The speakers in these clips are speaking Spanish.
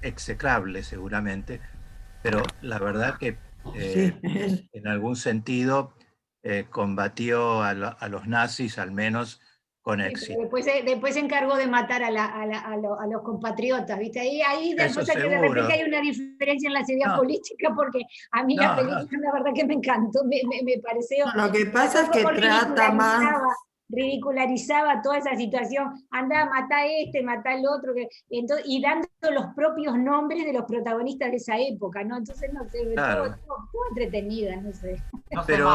execrable seguramente, pero la verdad que Sí. en algún sentido combatió a los nazis al menos con Pero éxito. después se encargó de matar a los compatriotas, ¿viste? Ahí Eso pasa que de seguro. repente hay una diferencia en las ideas No. políticas, porque a mí la película la verdad que me encantó, me pareció... Lo que pasa es que trata más... Ridicularizaba toda esa situación, anda, mata a este, mata al otro, y dando los propios nombres de los protagonistas de esa época, ¿no? Entonces, no sé, Claro. estuvo entretenida, no sé. Pero,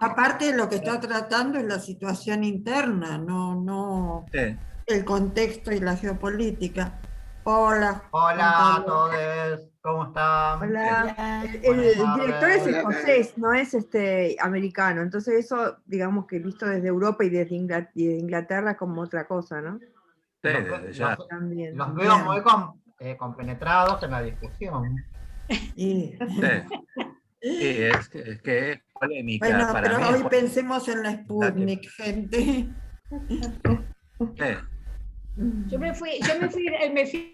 aparte lo que está tratando es la situación interna, no sí. el contexto y la geopolítica. Hola. Hola a todos, ¿cómo están? Hola. El Buenas director es tardes. escocés, no es americano. Entonces eso, digamos que visto desde Europa y desde Inglaterra es como otra cosa, ¿no? Sí, desde ya. También. Los veo muy compenetrados en la discusión. Sí. Sí, es que es polémica. Bueno, para pero mí hoy pensemos en la Sputnik, gente. Yo me fui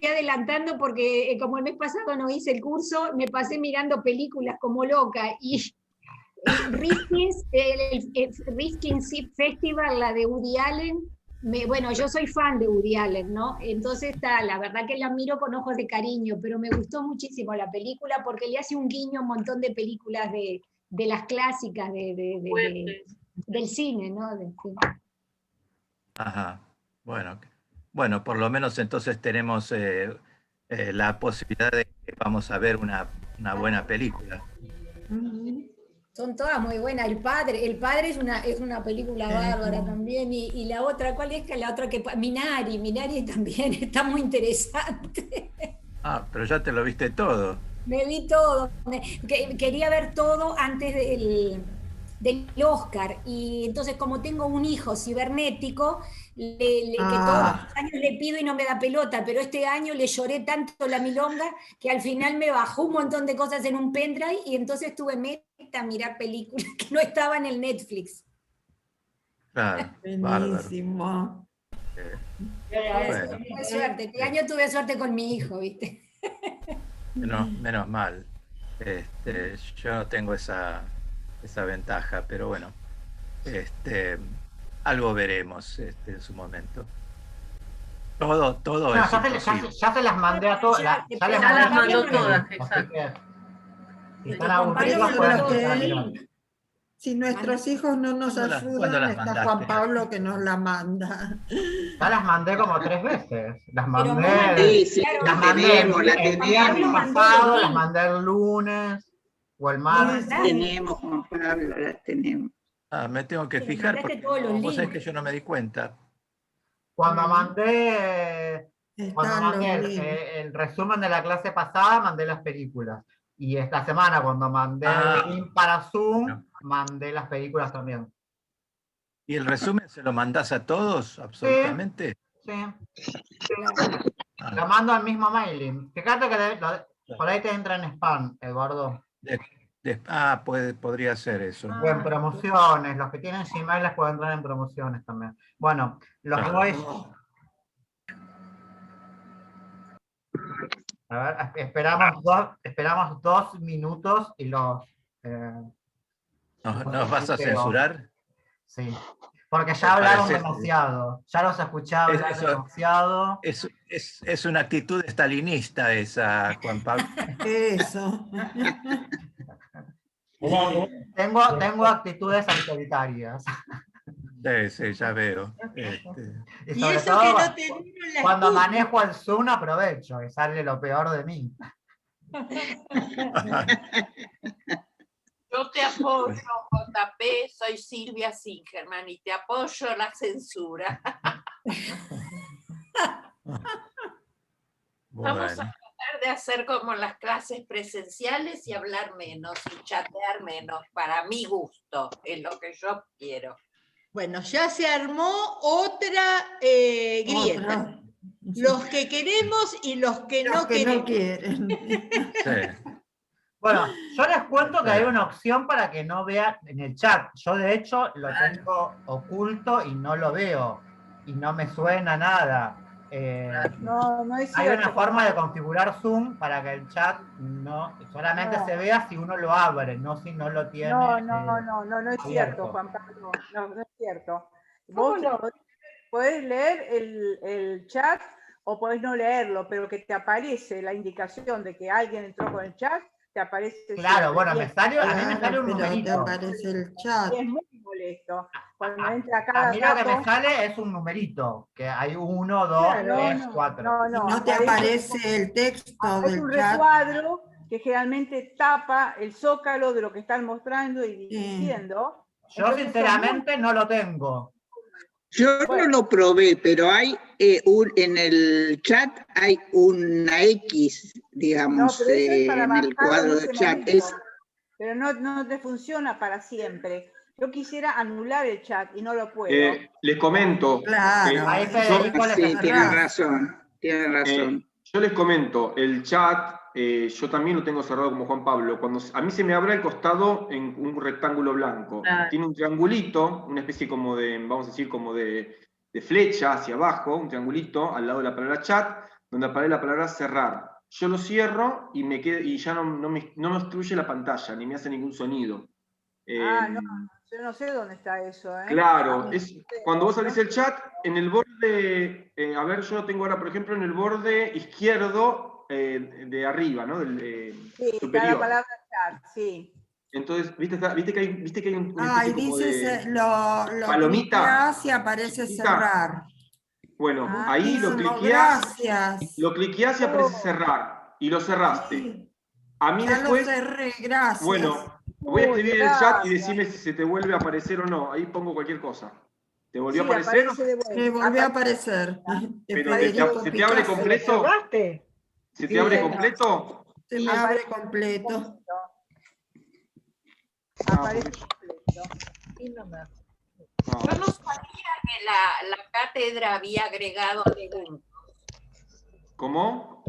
adelantando porque como el mes pasado no hice el curso, me pasé mirando películas como loca, y Riskin Festival, la de Woody Allen, bueno, yo soy fan de Woody Allen, ¿no? Entonces la verdad que la miro con ojos de cariño, pero me gustó muchísimo la película porque le hace un guiño a un montón de películas de las clásicas del cine, ¿no? Ajá. Bueno, por lo menos entonces tenemos la posibilidad de que vamos a ver una buena película. Son todas muy buenas. El padre es una película bárbara también. Y la otra, ¿cuál es? La otra que Minari también está muy interesante. Ah, pero ya te lo viste todo. Me vi todo. Quería ver todo antes del Oscar. Y entonces, como tengo un hijo cibernético, que todos los años le pido y no me da pelota, pero este año le lloré tanto la milonga que al final me bajó un montón de cosas en un pendrive y entonces tuve meta a mirar películas que no estaban en el Netflix. Claro, buenísimo. Bueno. Tuve suerte. Este año tuve suerte con mi hijo, ¿viste? Menos mal. Yo no tengo esa ventaja, pero bueno, algo veremos en su momento. Todo No, es imposible. ya se las mandé a todas. Ya las mandó todas, exacto. Si están aburridos, si nuestros hijos no nos ayudan, está Juan Pablo que nos la manda. Ya las mandé como 3 veces. Las mandé el pasado, las mandé el lunes o el martes. Las tenemos, Juan Pablo, las tenemos. Me tengo que fijar porque vos sabés que yo no me di cuenta. Cuando mandé el resumen de la clase pasada, mandé las películas. Y esta semana, cuando mandé el link para Zoom, mandé las películas también. ¿Y el resumen se lo mandás a todos, absolutamente? Sí. Lo mando al mismo mailing. Fíjate que por ahí te entra en spam, Eduardo. Podría ser eso. O en promociones. Los que tienen Gmail les pueden entrar en promociones también. Bueno, los voy... A ver, esperamos 2 minutos y los... ¿Nos vas a censurar? Sí, porque ya hablaron demasiado, ya los escuché hablar demasiado. Es una actitud estalinista esa, Juan Pablo. Eso. Tengo actitudes autoritarias. Sí, ya veo. Y sobre todo, cuando manejo el Zoom aprovecho y sale lo peor de mí. Yo te apoyo, JP, soy Silvia Singerman y te apoyo la censura. Vamos a tratar de hacer como las clases presenciales y hablar menos y chatear menos, para mi gusto, es lo que yo quiero. Bueno, ya se armó otra grieta. Los que queremos y los que no quieren. Sí. Bueno, yo les cuento que hay una opción para que no vean en el chat. Yo de hecho lo tengo oculto y no lo veo. Y no me suena nada. No es hay cierto. una forma de configurar Zoom para que el chat solamente se vea si uno lo abre, no si no lo tiene. No es cierto, Juan Pablo. No es cierto. Vos podés leer el chat o podés no leerlo, pero que te aparece la indicación de que alguien entró con el chat, te aparece. Claro, siempre. bueno, a mí me sale un numerito. Te aparece el chat. Y es muy molesto. Cuando entra cada a mí lo que me sale es un numerito, que hay 1, 2, 3, 4. No te aparece el texto del chat. Es un recuadro que generalmente tapa el zócalo de lo que están mostrando y diciendo. Yo entonces, sinceramente no lo tengo. Yo no lo probé, pero hay en el chat hay una X, digamos, en el cuadro de chat. Pero no te funciona para siempre. Yo quisiera anular el chat y no lo puedo. Les comento. Claro. Sí, tienen razón. Yo les comento, el chat, yo también lo tengo cerrado como Juan Pablo. Cuando a mí se me abre al costado en un rectángulo blanco. Tiene un triangulito, una especie como de, vamos a decir, como de flecha hacia abajo, un triangulito al lado de la palabra chat, donde aparece la palabra cerrar. Yo lo cierro y me quedo, y ya no me obstruye la pantalla, ni me hace ningún sonido. Yo no sé dónde está eso. Claro, cuando vos abrís el chat, en el borde, a ver, yo lo tengo ahora, por ejemplo, en el borde izquierdo de arriba, ¿no? Sí, superior. está la palabra chat, sí. Entonces, ¿viste que hay un y dices, lo palomita clicás y aparece cerrar. Bueno, ahí lo cliqueás. Gracias. Lo cliqueás y aparece cerrar. Y lo cerraste. Sí. A mí después. Lo cerré, gracias. Bueno, voy a escribir en el chat y decime si se te vuelve a aparecer o no. Ahí pongo cualquier cosa. ¿Te volvió a aparecer? Me volvió a aparecer. Pero ¿se te abre completo? ¿Se te abre completo? Se me abre completo. Aparece completo. Yo no sabía que la cátedra había agregado puntos. ¿Cómo?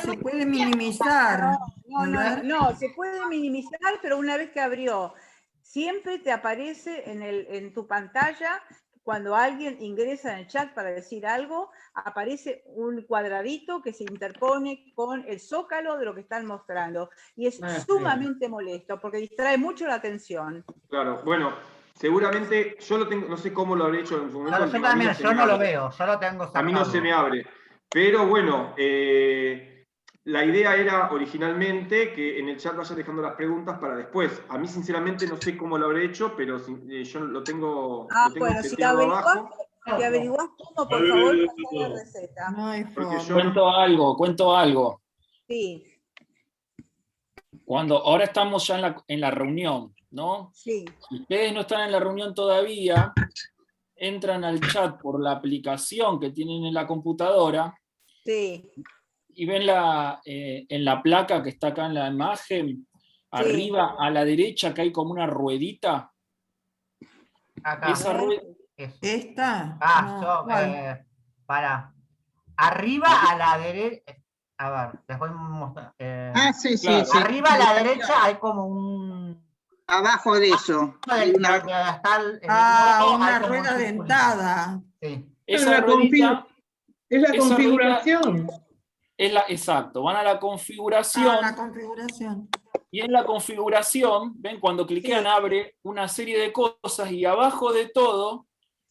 Se puede minimizar. No, se puede minimizar, pero una vez que abrió, siempre te aparece en tu pantalla, cuando alguien ingresa en el chat para decir algo, aparece un cuadradito que se interpone con el zócalo de lo que están mostrando. Y es sumamente molesto, porque distrae mucho la atención. Claro, bueno, seguramente, yo lo tengo, no sé cómo lo habré hecho en su momento. Claro, yo también, yo no lo veo, yo lo tengo cerrado. A mí no se me abre. Pero bueno, la idea era originalmente que en el chat vaya dejando las preguntas para después. A mí sinceramente no sé cómo lo habré hecho, pero yo lo tengo, bueno, si te averiguás cómo, por favor, pasá la receta. Cuento algo. Sí. Ahora estamos ya en la reunión, ¿no? Sí. Si ustedes no están en la reunión todavía, entran al chat por la aplicación que tienen en la computadora. Sí. Y ven en la placa que está acá en la imagen, arriba a la derecha que hay como una ruedita. Acá. Esa rueda. ¿Esta? Para. Arriba a la derecha. A ver, les voy a mostrar. Sí. Arriba a la derecha hay como un. Abajo de eso. Una rueda dentada. Sí. Esa ruedita. Es la configuración. Exacto, van a la configuración. Y en la configuración, ven, cuando cliquean abre una serie de cosas y abajo de todo,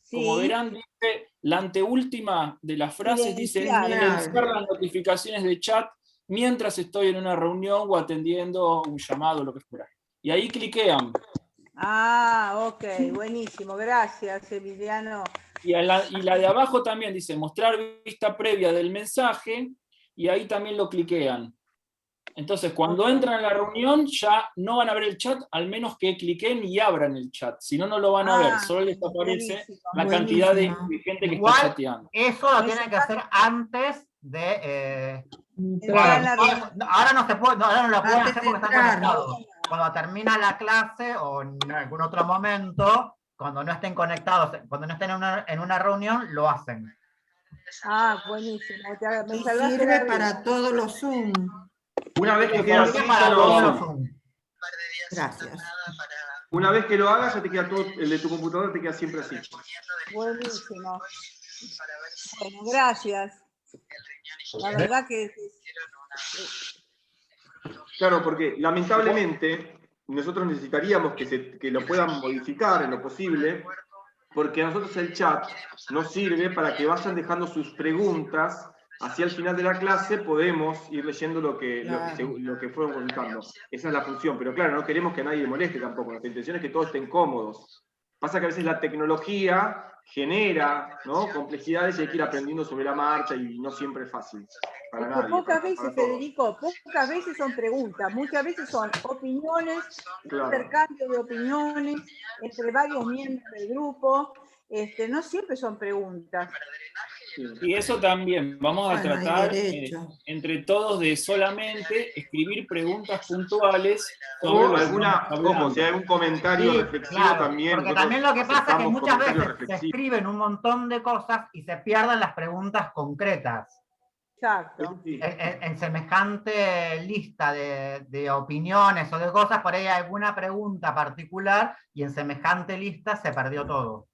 como verán, dice, la anteúltima de las frases dice silenciar las notificaciones de chat mientras estoy en una reunión o atendiendo un llamado, lo que fuera. Y ahí cliquean. Ok, buenísimo, gracias, Emiliano. Y la de abajo también dice mostrar vista previa del mensaje, y ahí también lo cliquean. Entonces, cuando entran a la reunión, ya no van a ver el chat, al menos que cliquen y abran el chat. Si no, no lo van a ver. Solo les aparece la cantidad de gente que está chateando. Eso lo tienen que hacer antes de... ahora no se puede, ahora no lo pueden hacer porque están conectados. Cuando termina la clase o en algún otro momento, cuando no estén conectados, cuando no estén en una reunión, lo hacen. Buenísimo. Y sirve para todos los Zoom. Una vez que queda así, gracias. Una vez que lo hagas, ya te queda todo, el de tu computadora te queda siempre así. Buenísimo. Bueno, gracias. La verdad que... Claro, porque lamentablemente nosotros necesitaríamos que lo puedan modificar en lo posible, porque a nosotros el chat nos sirve para que vayan dejando sus preguntas. Así al final de la clase podemos ir leyendo lo que fueron consultando. Esa es la función, pero claro, no queremos que a nadie moleste tampoco. Nuestra intención es que todos estén cómodos. Pasa que a veces la tecnología genera, ¿no?, complejidades y hay que ir aprendiendo sobre la marcha y no siempre es fácil. Para nadie, pocas veces, Federico, pocas veces son preguntas, muchas veces son opiniones, intercambio de opiniones entre varios miembros del grupo, no siempre son preguntas. Y eso también, vamos a tratar entre todos de solamente escribir preguntas puntuales sobre ojo, si hay algún comentario reflexivo también. Porque también lo que pasa es que muchas veces se escriben un montón de cosas y se pierden las preguntas concretas. Exacto. En semejante lista de opiniones o de cosas, por ahí hay alguna pregunta particular y en semejante lista se perdió todo.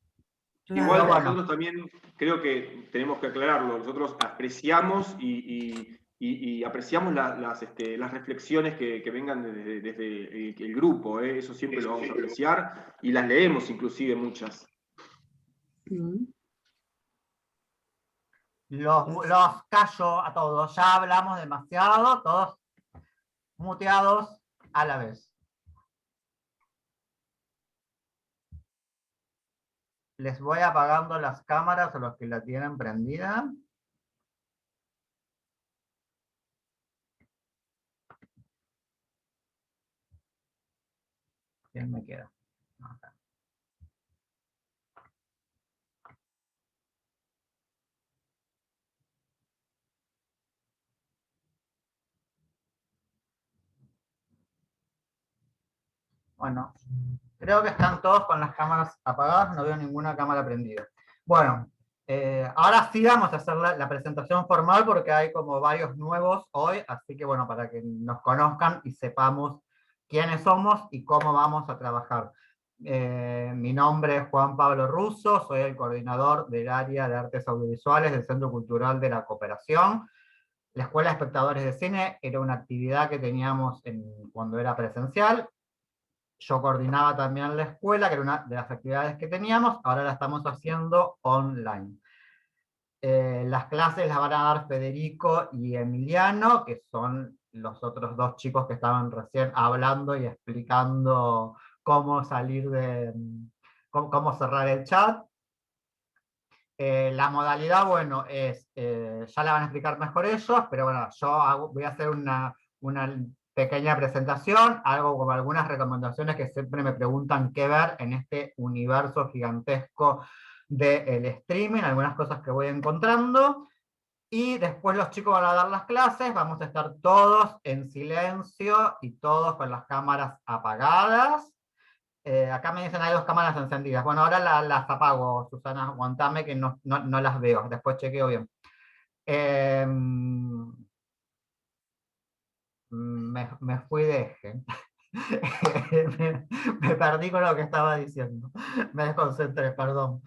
Igual nosotros también creo que tenemos que aclararlo, nosotros apreciamos y apreciamos las reflexiones que vengan desde el grupo, eso siempre lo vamos a apreciar y las leemos inclusive muchas. Los callo a todos, ya hablamos demasiado, todos muteados a la vez. Les voy apagando las cámaras a los que la tienen prendida. ¿Quién me queda? Acá. Bueno, creo que están todos con las cámaras apagadas, no veo ninguna cámara prendida. Bueno, ahora sí vamos a hacer la presentación formal porque hay como varios nuevos hoy, así que bueno, para que nos conozcan y sepamos quiénes somos y cómo vamos a trabajar. Mi nombre es Juan Pablo Russo, soy el coordinador del área de artes audiovisuales del Centro Cultural de la Cooperación. La Escuela de Espectadores de Cine era una actividad que teníamos cuando era presencial. Yo coordinaba también la escuela, que era una de las actividades que teníamos, ahora la estamos haciendo online. Las clases las van a dar Federico y Emiliano, que son los otros dos chicos que estaban recién hablando y explicando cómo cómo cerrar el chat. La modalidad, bueno, ya la van a explicar mejor ellos, pero bueno, yo voy a hacer una pequeña presentación, algo como algunas recomendaciones que siempre me preguntan qué ver en este universo gigantesco del streaming, algunas cosas que voy encontrando, y después los chicos van a dar las clases, vamos a estar todos en silencio y todos con las cámaras apagadas. Acá me dicen hay 2 cámaras encendidas. Bueno, ahora las apago, Susana, aguantame que no las veo, después chequeo bien. Me fui de eje. me perdí con lo que estaba diciendo. Me desconcentré, perdón.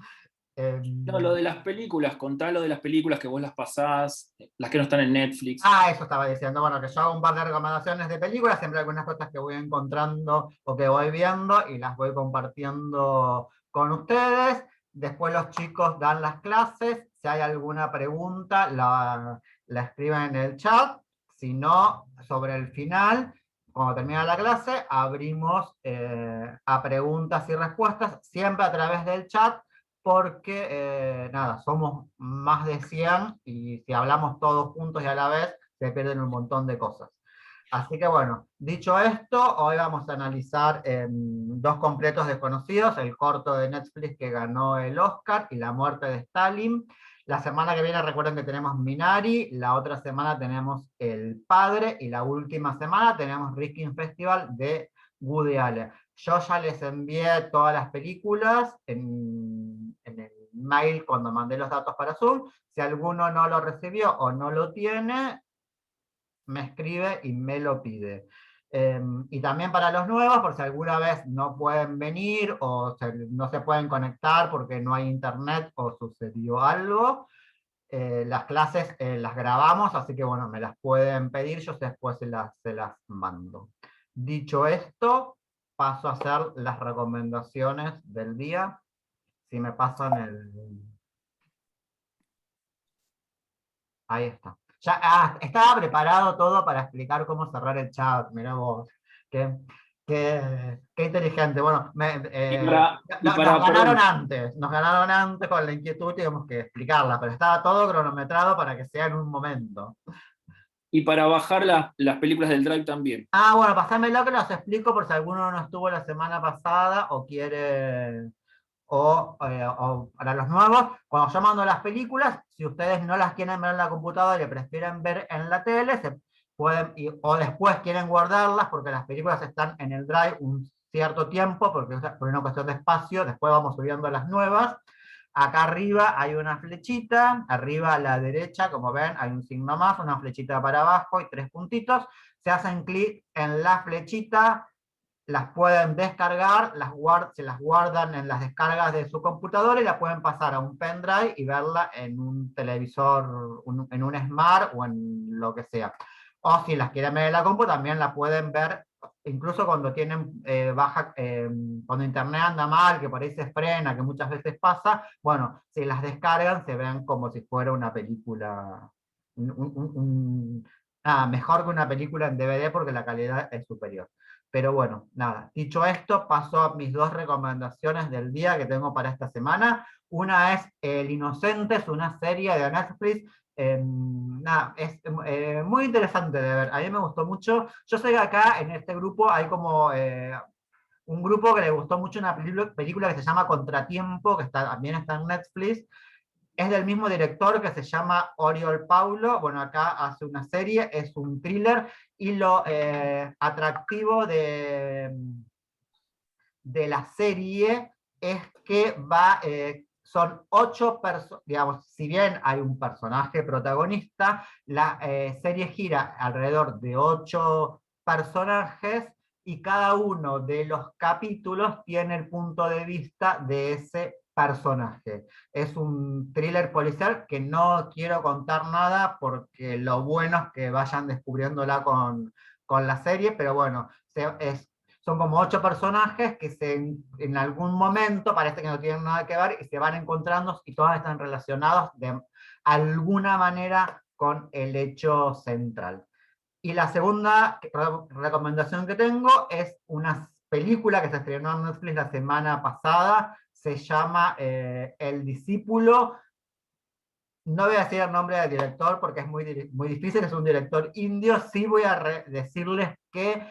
No, lo de las películas, contá lo de las películas que vos las pasás, las que no están en Netflix. Eso estaba diciendo. Bueno, que yo hago un par de recomendaciones de películas, siempre algunas cosas que voy encontrando o que voy viendo y las voy compartiendo con ustedes. Después los chicos dan las clases. Si hay alguna pregunta, la escriben en el chat. Si no, sobre el final, cuando termina la clase, abrimos a preguntas y respuestas, siempre a través del chat, porque, nada, somos más de 100 y si hablamos todos juntos y a la vez, se pierden un montón de cosas. Así que bueno, dicho esto, hoy vamos a analizar 2 completos desconocidos, el corto de Netflix que ganó el Oscar y La muerte de Stalin. La semana que viene recuerden que tenemos Minari, la otra semana tenemos El Padre, y la última semana tenemos Riskin Festival de Woody Allen. Yo ya les envié todas las películas en el mail cuando mandé los datos para Zoom. Si alguno no lo recibió o no lo tiene, me escribe y me lo pide. Y también para los nuevos, por si alguna vez no pueden venir o no se pueden conectar porque no hay internet o sucedió algo, las clases las grabamos, así que bueno, me las pueden pedir, yo después se las mando. Dicho esto, paso a hacer las recomendaciones del día. Si me pasan el... Ahí está. Ya, estaba preparado todo para explicar cómo cerrar el chat, mirá vos. Qué inteligente. Bueno, nos ganaron antes con la inquietud, tenemos que explicarla, pero estaba todo cronometrado para que sea en un momento. Y para bajar las películas del Drive también. Ah, bueno, pásamelo que los explico por si alguno no estuvo la semana pasada o quiere... O para los nuevos, cuando yo mando las películas, si ustedes no las quieren ver en la computadora y prefieren ver en la tele, se pueden, o después quieren guardarlas, porque las películas están en el Drive un cierto tiempo, porque por una cuestión de espacio, después vamos subiendo las nuevas. Acá arriba hay una flechita, arriba a la derecha, como ven, hay un signo más, una flechita para abajo y 3 puntitos. Se hacen clic en la flechita, las pueden descargar, se las guardan en las descargas de su computadora y la pueden pasar a un pendrive y verla en un televisor, en un Smart o en lo que sea. O si las quieren ver en la compu, también la pueden ver, incluso cuando tienen cuando internet anda mal, que por ahí se frena, que muchas veces pasa, bueno, si las descargan se ven como si fuera una película, mejor que una película en DVD porque la calidad es superior. Pero bueno, nada, dicho esto, paso a mis 2 recomendaciones del día que tengo para esta semana. Una es El Inocente, es una serie de Netflix. Nada, es muy interesante de ver, a mí me gustó mucho. Yo sé que acá en este grupo hay como un grupo que le gustó mucho una película que se llama Contratiempo, que también está en Netflix. Es del mismo director que se llama Oriol Paulo. Bueno, acá hace una serie, es un thriller, y lo atractivo de la serie es que son 8 personas, digamos, si bien hay un personaje protagonista, la serie gira alrededor de 8 personajes, y cada uno de los capítulos tiene el punto de vista de ese personaje. Es un thriller policial que no quiero contar nada porque lo bueno es que vayan descubriéndola con la serie, pero bueno, son como 8 personajes que en algún momento parece que no tienen nada que ver y se van encontrando y todos están relacionados de alguna manera con el hecho central. Y la segunda recomendación que tengo es una película que se estrenó en Netflix la semana pasada, se llama El Discípulo. No voy a decir el nombre del director porque es muy difícil, es un director indio. Sí voy a decirles que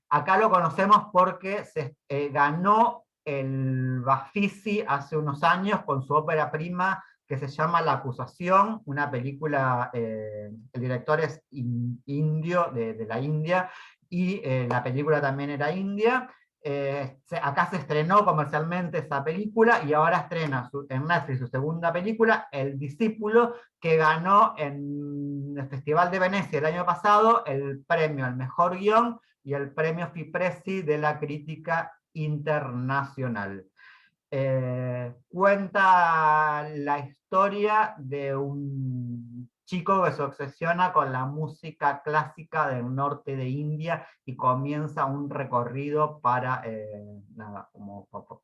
acá lo conocemos porque se ganó el Bafisi hace unos años con su ópera prima que se llama La Acusación, una película, el director es indio, de la India, y la película también era india. Acá se estrenó comercialmente esa película y ahora estrena en Netflix su segunda película, El Discípulo, que ganó en el Festival de Venecia el año pasado el premio al mejor guión y el premio FIPRESI de la crítica internacional. Cuenta la historia de un chico que se obsesiona con la música clásica del norte de India y comienza un recorrido para,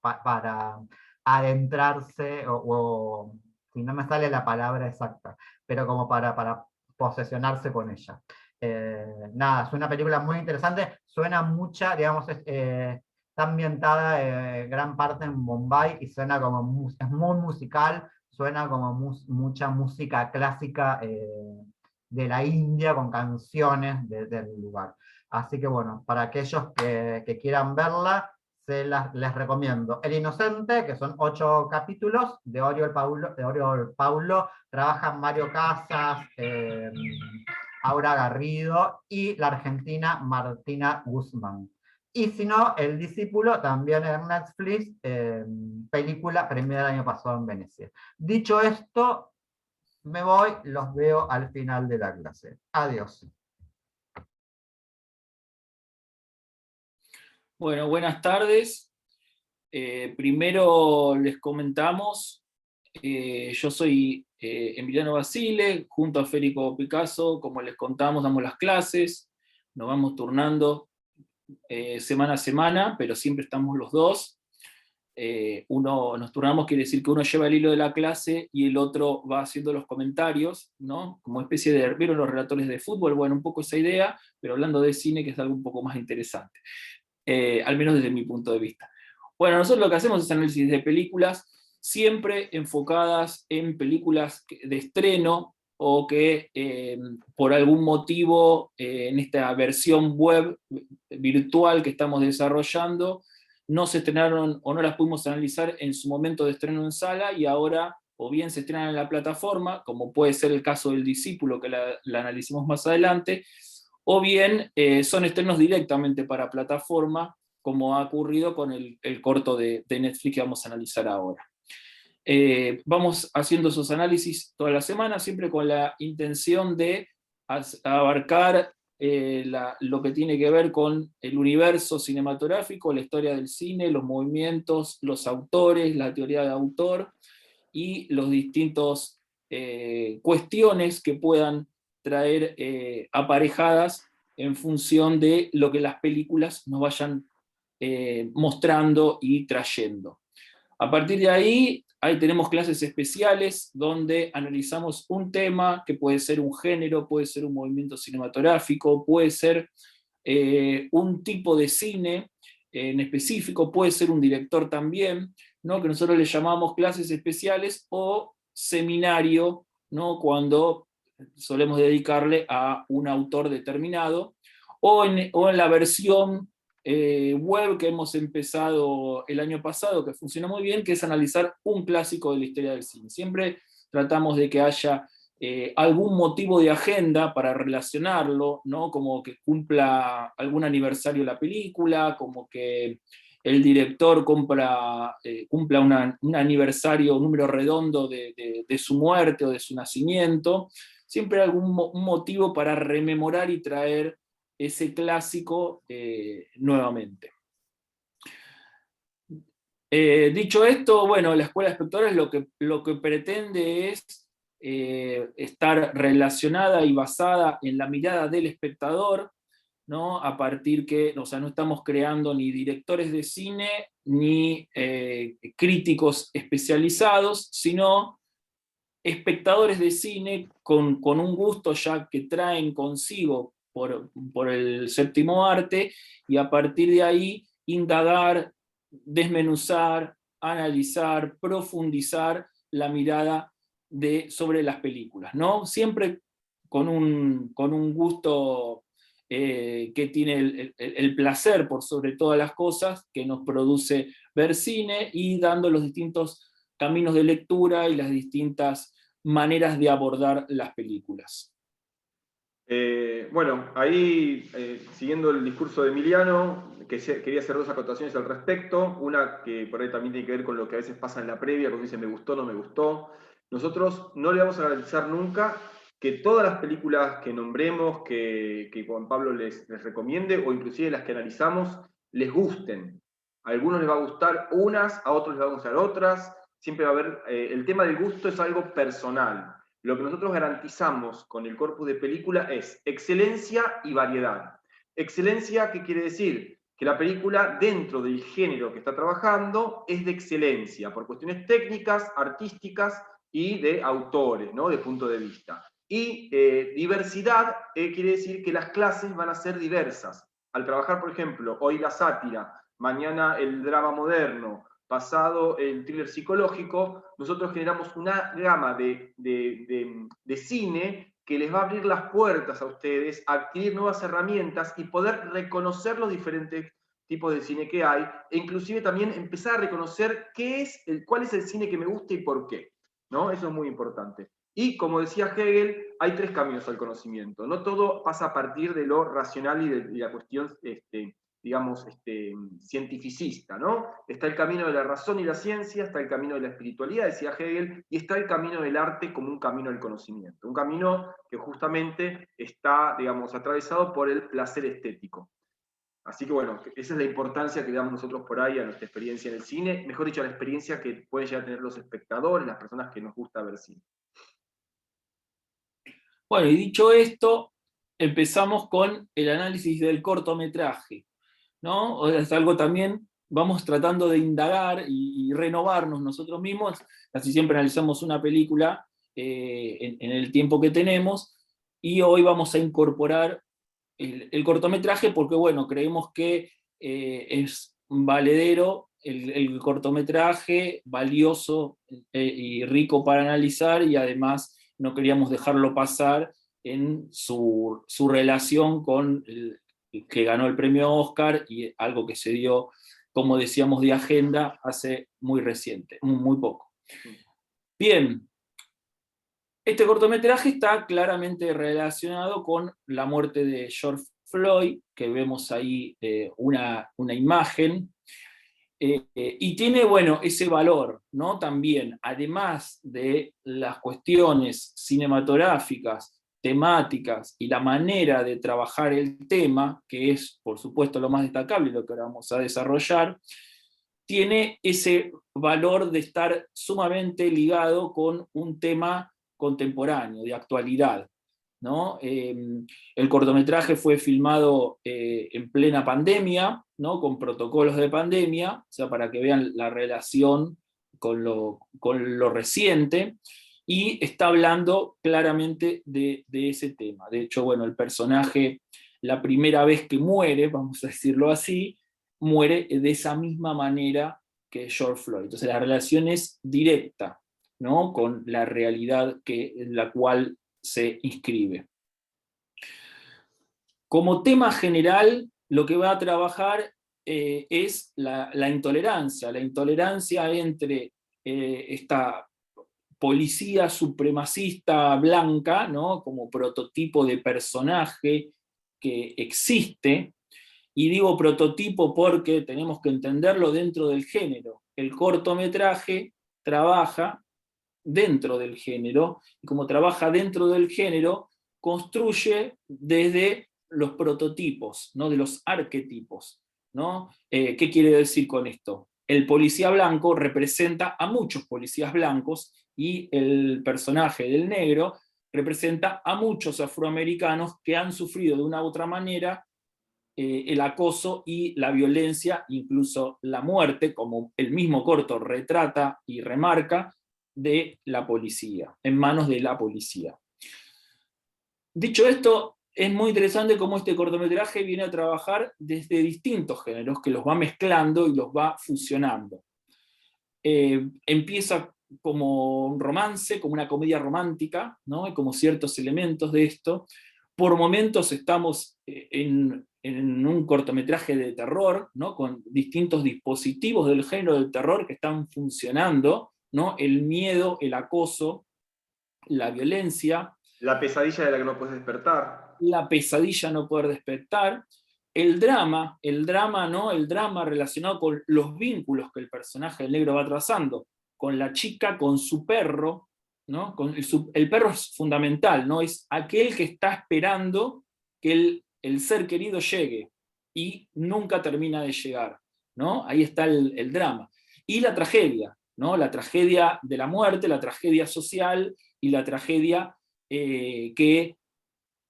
para adentrarse, o si no me sale la palabra exacta, pero como para posesionarse con ella. Nada, es una película muy interesante, suena mucha, digamos, está ambientada gran parte en Bombay y suena como, es muy musical, suena como mucha música clásica de la India con canciones del lugar. Así que bueno, para aquellos que quieran verla, les recomiendo. El Inocente, que son 8 capítulos, de Oriol Paulo, trabajan Mario Casas, Aura Garrido y la argentina Martina Guzmán. Y si no, El Discípulo, también en Netflix, película premiada el año pasado en Venecia. Dicho esto, me voy, los veo al final de la clase. Adiós. Bueno, buenas tardes. Primero les comentamos yo soy Emiliano Basile, junto a Federico Picasso, como les contamos, damos las clases, nos vamos turnando semana a semana, pero siempre estamos los dos. Uno nos turnamos, quiere decir que uno lleva el hilo de la clase y el otro va haciendo los comentarios, ¿no? Como especie de, ¿vieron los relatores de fútbol? Bueno, un poco esa idea, pero hablando de cine, que es algo un poco más interesante, al menos desde mi punto de vista. Bueno, nosotros lo que hacemos es análisis de películas, siempre enfocadas en películas de estreno, o que por algún motivo en esta versión web virtual que estamos desarrollando, no se estrenaron o no las pudimos analizar en su momento de estreno en sala, y ahora o bien se estrenan en la plataforma, como puede ser el caso del Discípulo, que la analicemos más adelante, o bien son estrenos directamente para plataforma, como ha ocurrido con el corto de Netflix que vamos a analizar ahora. Vamos haciendo esos análisis toda la semana, siempre con la intención de abarcar lo que tiene que ver con el universo cinematográfico, la historia del cine, los movimientos, los autores, la teoría de autor, y los distintos cuestiones que puedan traer aparejadas en función de lo que las películas nos vayan mostrando y trayendo. A partir de ahí tenemos clases especiales donde analizamos un tema que puede ser un género, puede ser un movimiento cinematográfico, puede ser un tipo de cine en específico, puede ser un director también, ¿no? Que nosotros le llamamos clases especiales o seminario, ¿no? Cuando solemos dedicarle a un autor determinado, o en la versión web que hemos empezado el año pasado, que funciona muy bien, que es analizar un clásico de la historia del cine. Siempre tratamos de que haya algún motivo de agenda para relacionarlo, ¿no? Como que cumpla algún aniversario la película, como que el director cumpla un aniversario, un número redondo de su muerte o de su nacimiento. Siempre algún motivo para rememorar y traer ese clásico nuevamente. Dicho esto, bueno, la Escuela de Espectadores lo que pretende es estar relacionada y basada en la mirada del espectador, ¿no? A partir que, o sea, no estamos creando ni directores de cine, ni críticos especializados, sino espectadores de cine con un gusto ya que traen consigo por el séptimo arte, y a partir de ahí indagar, desmenuzar, analizar, profundizar la mirada sobre las películas, ¿no? Siempre con un gusto que tiene el placer por sobre todas las cosas que nos produce ver cine, y dando los distintos caminos de lectura y las distintas maneras de abordar las películas. Bueno, ahí, siguiendo el discurso de Emiliano, quería hacer dos acotaciones al respecto. Una que por ahí también tiene que ver con lo que a veces pasa en la previa, cuando dice me gustó, no me gustó. Nosotros no le vamos a garantizar nunca que todas las películas que nombremos, que Juan Pablo les recomiende, o inclusive las que analizamos, les gusten. A algunos les va a gustar unas, a otros les va a gustar otras. Siempre va a haber, el tema del gusto es algo personal. Lo que nosotros garantizamos con el corpus de película es excelencia y variedad. Excelencia, ¿qué quiere decir? Que la película, dentro del género que está trabajando, es de excelencia, por cuestiones técnicas, artísticas y de autores, ¿no? De punto de vista. Y diversidad quiere decir que las clases van a ser diversas. Al trabajar, por ejemplo, hoy la sátira, mañana el drama moderno, pasado el thriller psicológico, nosotros generamos una gama de cine que les va a abrir las puertas a ustedes, a adquirir nuevas herramientas y poder reconocer los diferentes tipos de cine que hay, e inclusive también empezar a reconocer cuál es el cine que me gusta y por qué, ¿no? Eso es muy importante. Y como decía Hegel, hay tres caminos al conocimiento. No todo pasa a partir de lo racional y de la cuestión digamos, cientificista, ¿no? Está el camino de la razón y la ciencia, está el camino de la espiritualidad, decía Hegel, y está el camino del arte como un camino del conocimiento, un camino que justamente está, digamos, atravesado por el placer estético. Así que bueno, esa es la importancia que damos nosotros por ahí a nuestra experiencia en el cine, mejor dicho, a la experiencia que pueden llegar a tener los espectadores, las personas que nos gusta ver cine. Bueno, y dicho esto, empezamos con el análisis del cortometraje, ¿no? Es algo también, vamos tratando de indagar y renovarnos nosotros mismos, casi siempre analizamos una película en el tiempo que tenemos, y hoy vamos a incorporar el cortometraje porque, bueno, creemos que es valedero el cortometraje, valioso y rico para analizar, y además no queríamos dejarlo pasar en su relación con el que ganó el premio Oscar, y algo que se dio, como decíamos, de agenda hace muy reciente, muy poco. Bien, este cortometraje está claramente relacionado con la muerte de George Floyd, que vemos ahí una imagen, y tiene, bueno, ese valor, ¿no? También, además de las cuestiones cinematográficas, temáticas y la manera de trabajar el tema, que es, por supuesto, lo más destacable, lo que ahora vamos a desarrollar, tiene ese valor de estar sumamente ligado con un tema contemporáneo, de actualidad, ¿no? El cortometraje fue filmado en plena pandemia, ¿no? Con protocolos de pandemia, o sea, para que vean la relación con lo reciente, y está hablando claramente de ese tema. De hecho, bueno, el personaje, la primera vez que muere, vamos a decirlo así, muere de esa misma manera que George Floyd. Entonces la relación es directa, ¿no? Con la realidad en la cual se inscribe. Como tema general, lo que va a trabajar es la intolerancia entre esta policía supremacista blanca, ¿no? Como prototipo de personaje que existe, y digo prototipo porque tenemos que entenderlo dentro del género. El cortometraje trabaja dentro del género, y como trabaja dentro del género, construye desde los prototipos, ¿no? De los arquetipos, ¿no? ¿Qué quiere decir con esto? El policía blanco representa a muchos policías blancos, y el personaje del negro representa a muchos afroamericanos que han sufrido de una u otra manera el acoso y la violencia, incluso la muerte, como el mismo corto retrata y remarca, de la policía, en manos de la policía. Dicho esto, es muy interesante cómo este cortometraje viene a trabajar desde distintos géneros, que los va mezclando y los va fusionando. Empieza como un romance, como una comedia romántica, ¿no? Hay como ciertos elementos de esto. Por momentos estamos en un cortometraje de terror, ¿no? Con distintos dispositivos del género del terror que están funcionando, ¿no? El miedo, el acoso, la violencia. La pesadilla de la que no puedes despertar. La pesadilla no poder despertar. El drama, ¿no? El drama relacionado con los vínculos que el personaje del negro va trazando, con la chica, con su perro, ¿no? El perro es fundamental, ¿no? Es aquel que está esperando que el ser querido llegue, y nunca termina de llegar, ¿no? Ahí está el drama. Y la tragedia, ¿no? La tragedia de la muerte, la tragedia social, y la tragedia que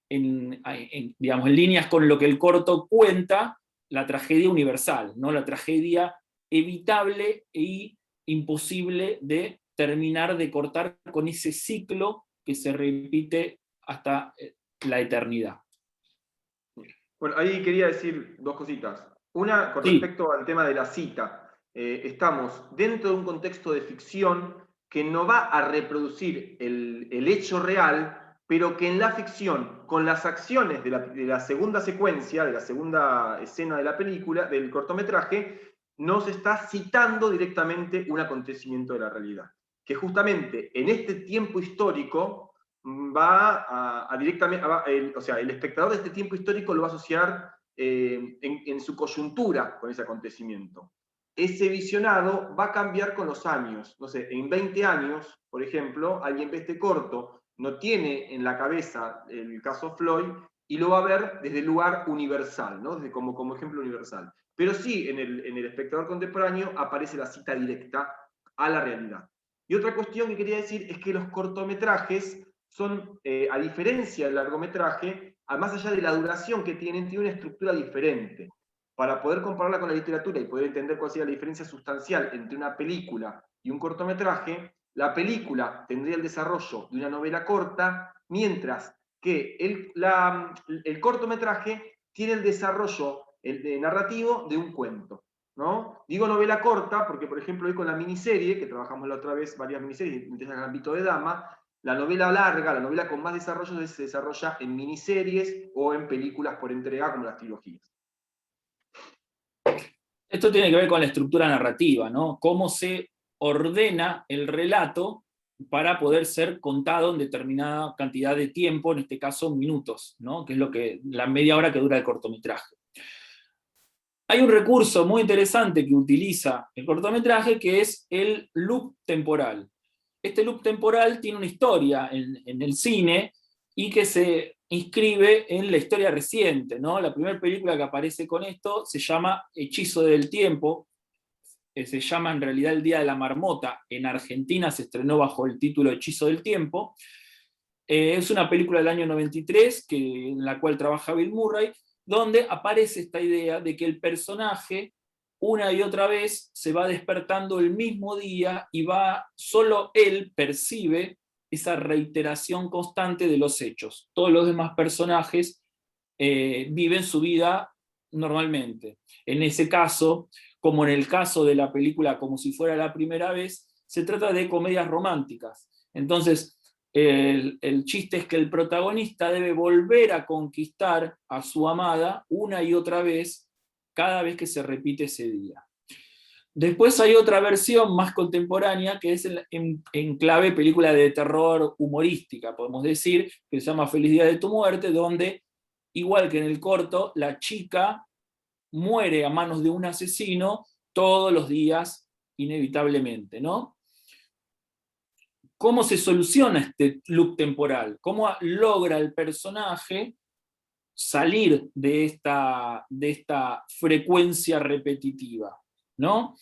digamos, en líneas con lo que el corto cuenta, la tragedia universal, ¿no? La tragedia evitable e imposible de terminar de cortar con ese ciclo que se repite hasta la eternidad. Bueno, ahí quería decir dos cositas. Una, con respecto al tema de la cita. Estamos dentro de un contexto de ficción que no va a reproducir el hecho real, pero que en la ficción, con las acciones de la segunda secuencia, de la segunda escena de la película, del cortometraje, nos está citando directamente un acontecimiento de la realidad. Que justamente en este tiempo histórico va a directamente, o sea, el espectador de este tiempo histórico lo va a asociar en su coyuntura con ese acontecimiento. Ese visionado va a cambiar con los años. No sé, en 20 años, por ejemplo, alguien ve este corto, no tiene en la cabeza el caso Floyd, y lo va a ver desde el lugar universal, ¿no? Desde como ejemplo universal. Pero sí, en el espectador contemporáneo aparece la cita directa a la realidad. Y otra cuestión que quería decir es que los cortometrajes son, a diferencia del largometraje, más allá de la duración que tienen una estructura diferente. Para poder compararla con la literatura y poder entender cuál sería la diferencia sustancial entre una película y un cortometraje, la película tendría el desarrollo de una novela corta, mientras que el cortometraje tiene el desarrollo narrativo de un cuento, ¿no? Digo novela corta porque, por ejemplo, hoy con la miniserie, que trabajamos la otra vez, varias miniseries, en el ámbito de Dama, la novela larga, la novela con más desarrollo se desarrolla en miniseries o en películas por entrega, como las trilogías. Esto tiene que ver con la estructura narrativa, ¿no? Cómo se ordena el relato para poder ser contado en determinada cantidad de tiempo, en este caso minutos, ¿no? Que es la media hora que dura el cortometraje. Hay un recurso muy interesante que utiliza el cortometraje, que es el loop temporal. Este loop temporal tiene una historia en el cine y que se inscribe en la historia reciente, ¿no? La primera película que aparece con esto se llama Hechizo del Tiempo, se llama en realidad El Día de la Marmota. En Argentina se estrenó bajo el título Hechizo del Tiempo. Es una película del año 93, en la cual trabaja Bill Murray, donde aparece esta idea de que el personaje una y otra vez se va despertando el mismo día y solo él percibe esa reiteración constante de los hechos. Todos los demás personajes viven su vida normalmente. En ese caso, como en el caso de la película Como si fuera la primera vez, se trata de comedias románticas. Entonces, el chiste es que el protagonista debe volver a conquistar a su amada una y otra vez, cada vez que se repite ese día. Después hay otra versión más contemporánea, que es en clave película de terror humorística, podemos decir, que se llama Feliz Día de tu Muerte, donde, igual que en el corto, la chica muere a manos de un asesino todos los días, inevitablemente, ¿no? ¿Cómo se soluciona este loop temporal? ¿Cómo logra el personaje salir de esta frecuencia repetitiva, ¿no?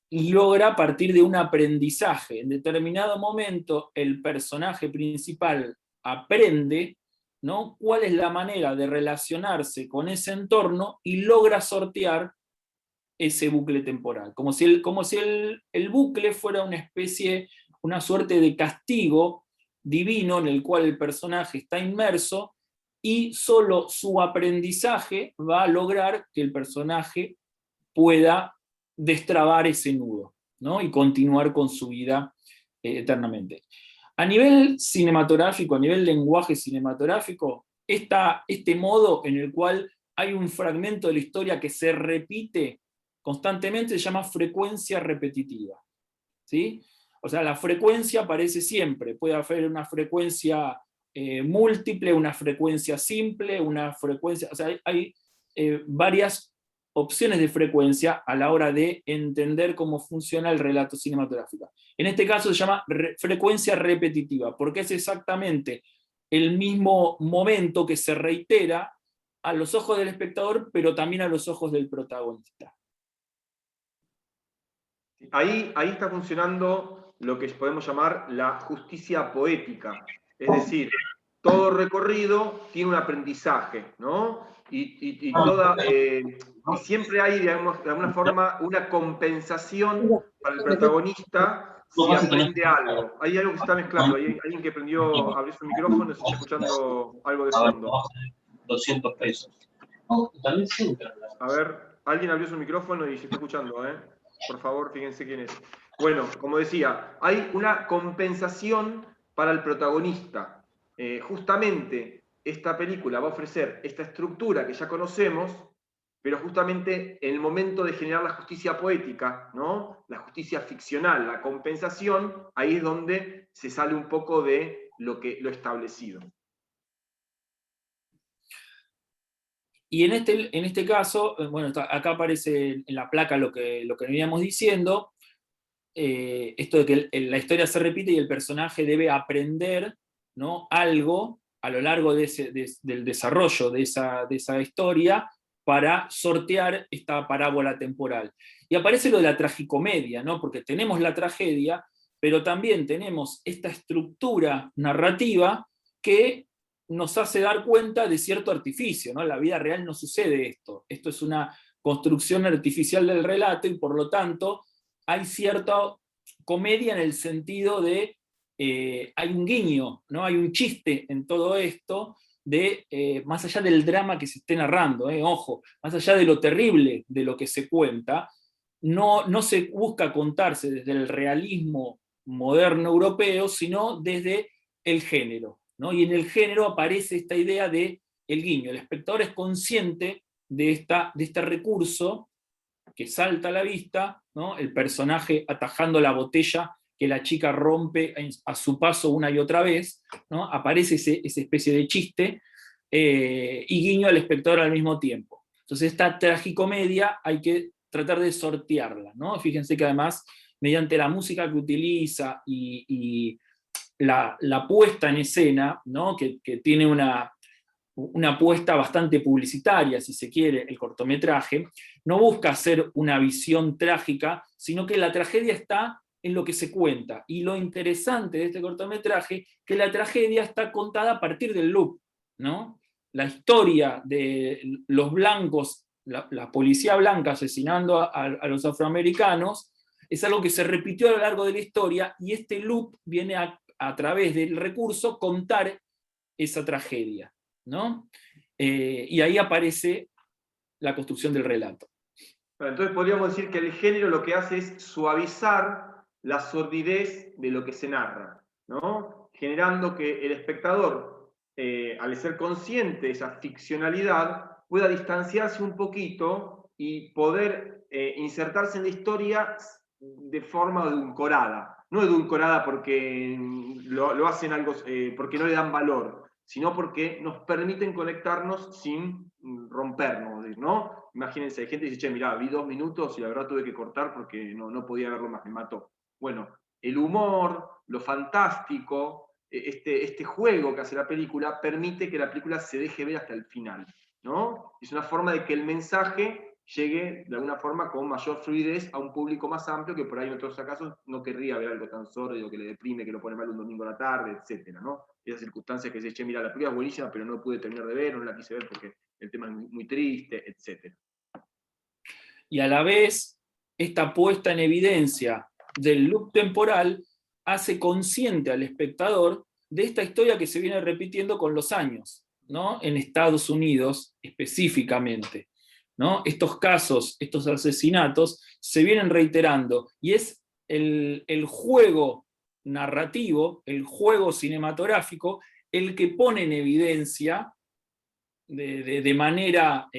Y logra partir de un aprendizaje. En determinado momento el personaje principal aprende, ¿no?, cuál es la manera de relacionarse con ese entorno y logra sortear ese bucle temporal. Como si el bucle fuera una suerte de castigo divino en el cual el personaje está inmerso y solo su aprendizaje va a lograr que el personaje pueda destrabar ese nudo, ¿no?, y continuar con su vida eternamente. A nivel cinematográfico, a nivel lenguaje cinematográfico, este modo en el cual hay un fragmento de la historia que se repite constantemente se llama frecuencia repetitiva, ¿sí? O sea, la frecuencia aparece siempre, puede haber una frecuencia múltiple, una frecuencia simple, una frecuencia, o sea, hay varias opciones de frecuencia a la hora de entender cómo funciona el relato cinematográfico. En este caso se llama frecuencia repetitiva, porque es exactamente el mismo momento que se reitera a los ojos del espectador, pero también a los ojos del protagonista. Ahí está funcionando lo que podemos llamar la justicia poética, es decir, todo recorrido tiene un aprendizaje, ¿no? Y siempre hay, digamos, de alguna forma, una compensación para el protagonista si aprende algo. Hay algo que se está mezclando, hay alguien que abrió su micrófono y se está escuchando algo de fondo. 200 pesos. A ver, alguien abrió su micrófono y se está escuchando, ¿eh? Por favor, fíjense quién es. Bueno, como decía, hay una compensación para el protagonista. Justamente esta película va a ofrecer esta estructura que ya conocemos, pero justamente en el momento de generar la justicia poética, ¿no?, la justicia ficcional, la compensación, ahí es donde se sale un poco de lo establecido. Y en este caso, bueno, acá aparece en la placa lo que veníamos diciendo, esto de que la historia se repite y el personaje debe aprender, ¿no?, algo a lo largo del desarrollo de esa historia para sortear esta parábola temporal. Y aparece lo de la tragicomedia, ¿no? Porque tenemos la tragedia, pero también tenemos esta estructura narrativa que nos hace dar cuenta de cierto artificio, ¿no? En la vida real no sucede esto. Esto es una construcción artificial del relato y por lo tanto hay cierta comedia en el sentido de hay un guiño, ¿no? Hay un chiste en todo esto, más allá del drama que se esté narrando, ojo, más allá de lo terrible de lo que se cuenta, no se busca contarse desde el realismo moderno europeo, sino desde el género, ¿no? Y en el género aparece esta idea de el guiño. El espectador es consciente de este recurso que salta a la vista, ¿no? El personaje atajando la botella que la chica rompe a su paso una y otra vez, ¿no? Aparece esa especie de chiste y guiño al espectador al mismo tiempo. Entonces esta tragicomedia hay que tratar de sortearla, ¿no? Fíjense que además, mediante la música que utiliza y la puesta en escena, ¿no? que tiene una puesta bastante publicitaria, si se quiere, el cortometraje, no busca hacer una visión trágica, sino que la tragedia está en lo que se cuenta. Y lo interesante de este cortometraje, que la tragedia está contada a partir del loop, ¿no? La historia de los blancos, la policía blanca asesinando a los afroamericanos, es algo que se repitió a lo largo de la historia, y este loop viene a través del recurso contar esa tragedia, ¿no? Y ahí aparece la construcción del relato. Bueno, entonces podríamos decir que el género lo que hace es suavizar la sordidez de lo que se narra, ¿no? Generando que el espectador, al ser consciente de esa ficcionalidad, pueda distanciarse un poquito y poder insertarse en la historia de forma edulcorada. No edulcorada porque lo hacen algo, porque no le dan valor, sino porque nos permiten conectarnos sin rompernos, ¿no? Imagínense, hay gente que dice, che, mirá, vi 2 minutos y la verdad tuve que cortar porque no podía verlo más, me mató. Bueno, el humor, lo fantástico, este juego que hace la película, permite que la película se deje ver hasta el final, ¿no? Es una forma de que el mensaje llegue de alguna forma con mayor fluidez a un público más amplio que por ahí en otros casos no querría ver algo tan sórdido, que le deprime, que lo pone mal un domingo a la tarde, etcétera, ¿no? Esas circunstancias que se dice, mira, la película es buenísima, pero no pude terminar de ver, no la quise ver porque el tema es muy triste, etcétera. Y a la vez, esta puesta en evidencia del loop temporal hace consciente al espectador de esta historia que se viene repitiendo con los años, ¿no? En Estados Unidos específicamente, ¿no? Estos casos, estos asesinatos se vienen reiterando, y es el juego narrativo, el juego cinematográfico, el que pone en evidencia de manera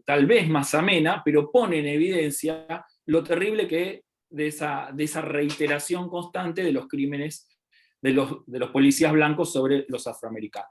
tal vez más amena, pero pone en evidencia lo terrible que de esa reiteración constante de los crímenes de los policías blancos sobre los afroamericanos.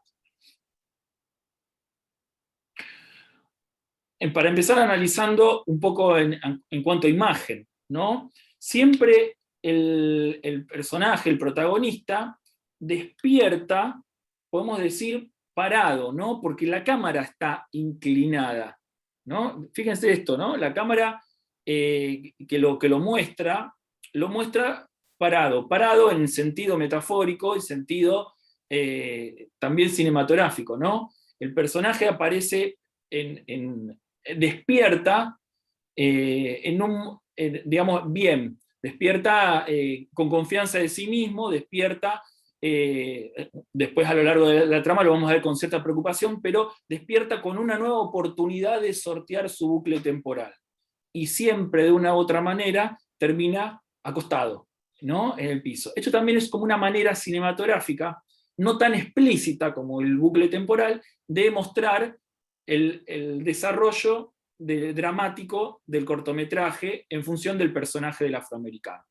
Para empezar analizando un poco en cuanto a imagen, ¿no? Siempre el personaje, el protagonista, despierta, podemos decir, parado, ¿no? Porque la cámara está inclinada, ¿no? Fíjense esto, ¿no? La cámara que lo muestra parado en sentido metafórico y sentido también cinematográfico, ¿no? El personaje aparece despierta digamos, bien, despierta con confianza de sí mismo, despierta, después a lo largo de la trama lo vamos a ver con cierta preocupación, pero despierta con una nueva oportunidad de sortear su bucle temporal. Y siempre de una u otra manera termina acostado, ¿no? En el piso. Esto también es como una manera cinematográfica, no tan explícita como el bucle temporal, de mostrar el desarrollo dramático del cortometraje en función del personaje del afroamericano.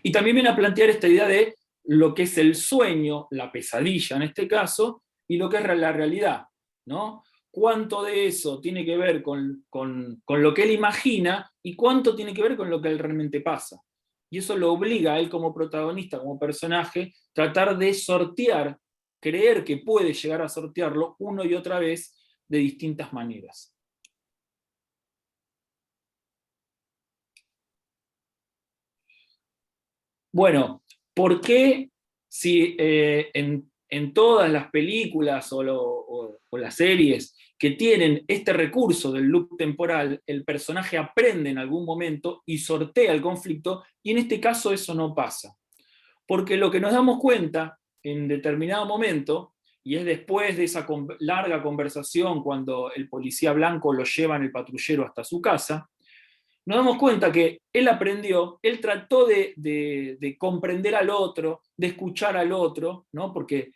Y también viene a plantear esta idea de lo que es el sueño, la pesadilla en este caso, y lo que es la realidad, ¿no? Cuánto de eso tiene que ver con lo que él imagina y cuánto tiene que ver con lo que él realmente pasa. Y eso lo obliga a él como protagonista, como personaje, tratar de sortear creer que puede llegar a sortearlo una y otra vez de distintas maneras. Bueno, ¿por qué si en todas las películas o las series que tienen este recurso del loop temporal, el personaje aprende en algún momento y sortea el conflicto, y en este caso eso no pasa? Porque lo que nos damos cuenta en determinado momento, y es después de esa larga conversación cuando el policía blanco lo lleva en el patrullero hasta su casa, nos damos cuenta que él aprendió, él trató de comprender al otro, de escuchar al otro, ¿no? Porque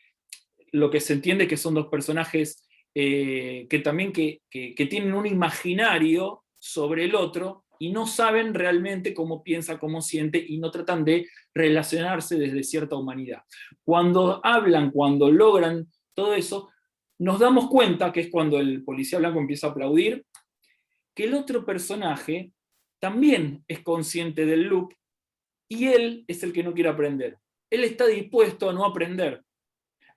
lo que se entiende es que son dos personajes que también que tienen un imaginario sobre el otro y no saben realmente cómo piensa, cómo siente, y no tratan de relacionarse desde cierta humanidad. Cuando hablan, cuando logran todo eso, nos damos cuenta, que es cuando el policía blanco empieza a aplaudir, que el otro personaje también es consciente del loop y él es el que no quiere aprender. Él está dispuesto a no aprender,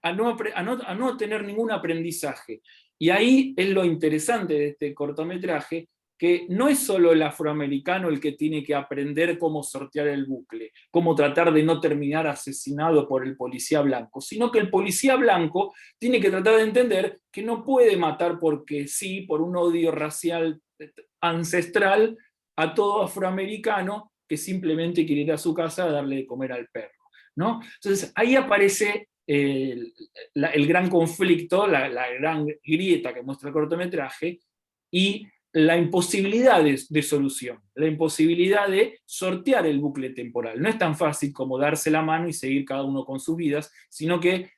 a no tener ningún aprendizaje. Y ahí es lo interesante de este cortometraje, que no es solo el afroamericano el que tiene que aprender cómo sortear el bucle, cómo tratar de no terminar asesinado por el policía blanco, sino que el policía blanco tiene que tratar de entender que no puede matar porque sí, por un odio racial ancestral, a todo afroamericano que simplemente quiere ir a su casa a darle de comer al perro, ¿no? Entonces ahí aparece el gran conflicto, la gran grieta que muestra el cortometraje, y la imposibilidad de solución, la imposibilidad de sortear el bucle temporal. No es tan fácil como darse la mano y seguir cada uno con sus vidas, sino que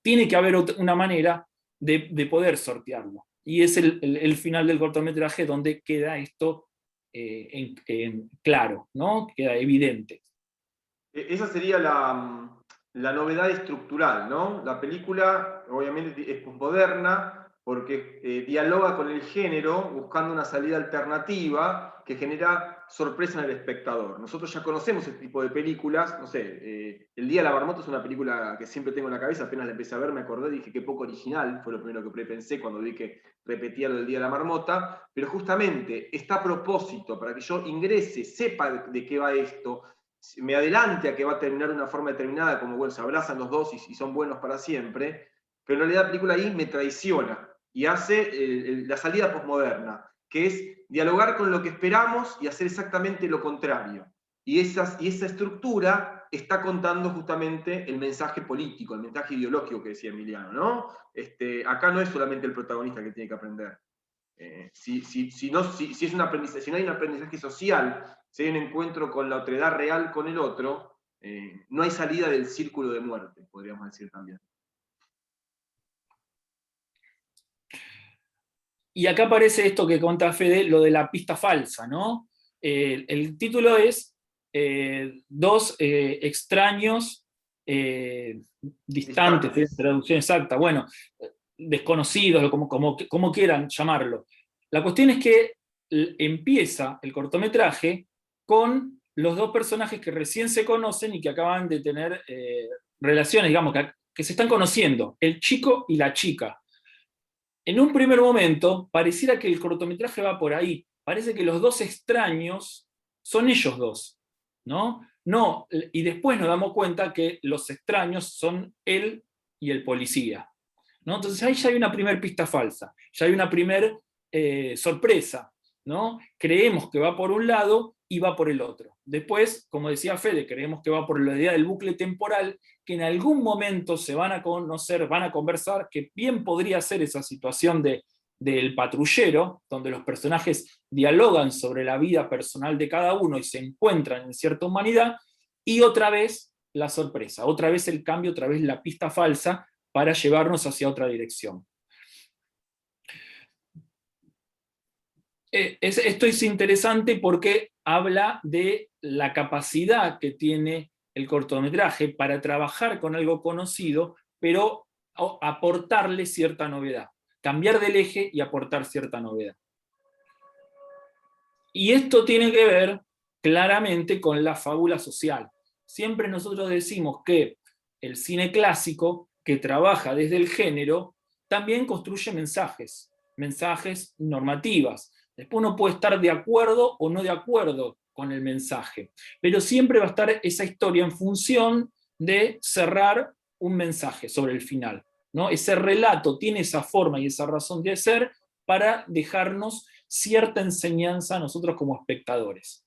tiene que haber una manera de poder sortearlo. Y es el final del cortometraje donde queda esto claro, ¿no? Queda evidente. Esa sería la novedad estructural, ¿no? La película obviamente es posmoderna porque dialoga con el género buscando una salida alternativa que genera sorpresa en el espectador. Nosotros ya conocemos este tipo de películas, no sé, El Día de la Marmota es una película que siempre tengo en la cabeza, apenas la empecé a ver me acordé, dije que poco original, fue lo primero que pensé cuando vi que repetía lo del Día de la Marmota, pero justamente está a propósito para que yo ingrese, sepa de qué va esto, me adelante a que va a terminar de una forma determinada, como bueno, se abrazan los dos y son buenos para siempre, pero en realidad la película ahí me traiciona y hace la salida posmoderna, que es dialogar con lo que esperamos y hacer exactamente lo contrario. Y esa estructura está contando justamente el mensaje político, el mensaje ideológico que decía Emiliano, ¿no? Acá no es solamente el protagonista que tiene que aprender. Si no hay un aprendizaje social, si hay un encuentro con la otredad real con el otro, no hay salida del círculo de muerte, podríamos decir también. Y acá aparece esto que cuenta Fede, lo de la pista falsa, ¿no? El título es Dos extraños distantes, traducción exacta, bueno, desconocidos, como quieran llamarlo. La cuestión es que empieza el cortometraje con los dos personajes que recién se conocen y que acaban de tener relaciones, digamos, que se están conociendo, el chico y la chica. En un primer momento, pareciera que el cortometraje va por ahí. Parece que los dos extraños son ellos dos, ¿no? No, y después nos damos cuenta que los extraños son él y el policía, ¿no? Entonces ahí ya hay una primer pista falsa, ya hay una primer sorpresa, ¿no? Creemos que va por un lado y va por el otro. Después, como decía Fede, creemos que va por la idea del bucle temporal, que en algún momento se van a conocer, van a conversar, que bien podría ser esa situación del patrullero, donde los personajes dialogan sobre la vida personal de cada uno y se encuentran en cierta humanidad, y otra vez la sorpresa, otra vez el cambio, otra vez la pista falsa para llevarnos hacia otra dirección. Esto es interesante porque habla de la capacidad que tiene el cortometraje para trabajar con algo conocido, pero aportarle cierta novedad. Cambiar del eje y aportar cierta novedad. Y esto tiene que ver claramente con la fábula social. Siempre nosotros decimos que el cine clásico que trabaja desde el género también construye mensajes normativas. Después uno puede estar de acuerdo o no de acuerdo con el mensaje, pero siempre va a estar esa historia en función de cerrar un mensaje sobre el final, ¿no? Ese relato tiene esa forma y esa razón de ser para dejarnos cierta enseñanza a nosotros como espectadores.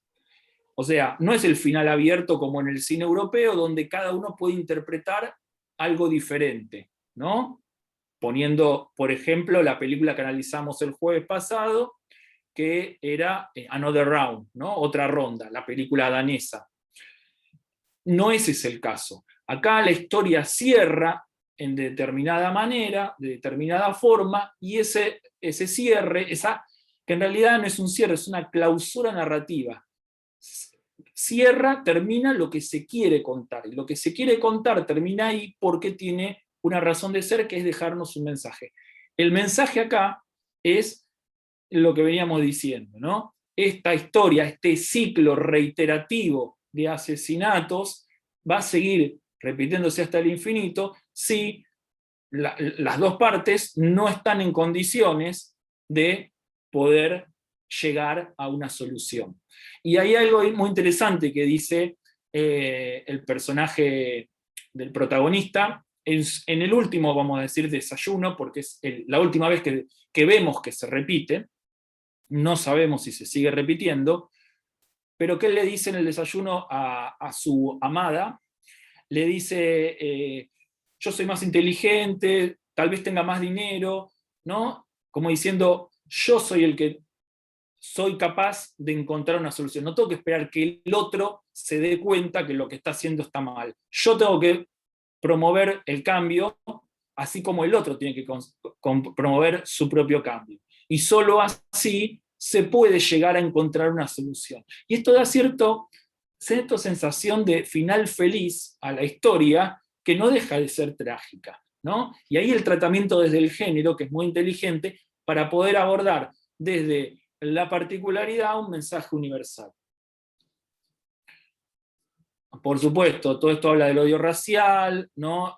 O sea, no es el final abierto como en el cine europeo, donde cada uno puede interpretar algo diferente, ¿no? Poniendo, por ejemplo, la película que analizamos el jueves pasado, que era Another Round, ¿no? Otra ronda, la película danesa. No ese es el caso. Acá la historia cierra en determinada manera, de determinada forma, y ese cierre, que en realidad no es un cierre, es una clausura narrativa. Cierra, termina lo que se quiere contar, y lo que se quiere contar termina ahí porque tiene una razón de ser, que es dejarnos un mensaje. El mensaje acá es lo que veníamos diciendo, ¿no? Esta historia, este ciclo reiterativo de asesinatos va a seguir repitiéndose hasta el infinito si las dos partes no están en condiciones de poder llegar a una solución. Y hay algo muy interesante que dice el personaje del protagonista en el último, vamos a decir, desayuno, porque es la última vez que vemos que se repite. No sabemos si se sigue repitiendo, pero que él le dice en el desayuno a su amada, le dice, yo soy más inteligente, tal vez tenga más dinero, ¿no? Como diciendo, yo soy el que soy capaz de encontrar una solución. No tengo que esperar que el otro se dé cuenta que lo que está haciendo está mal. Yo tengo que promover el cambio, así como el otro tiene que promover su propio cambio. Y solo así se puede llegar a encontrar una solución. Y esto da cierta sensación de final feliz a la historia, que no deja de ser trágica, ¿no? Y ahí el tratamiento desde el género, que es muy inteligente, para poder abordar desde la particularidad un mensaje universal. Por supuesto, todo esto habla del odio racial, ¿no?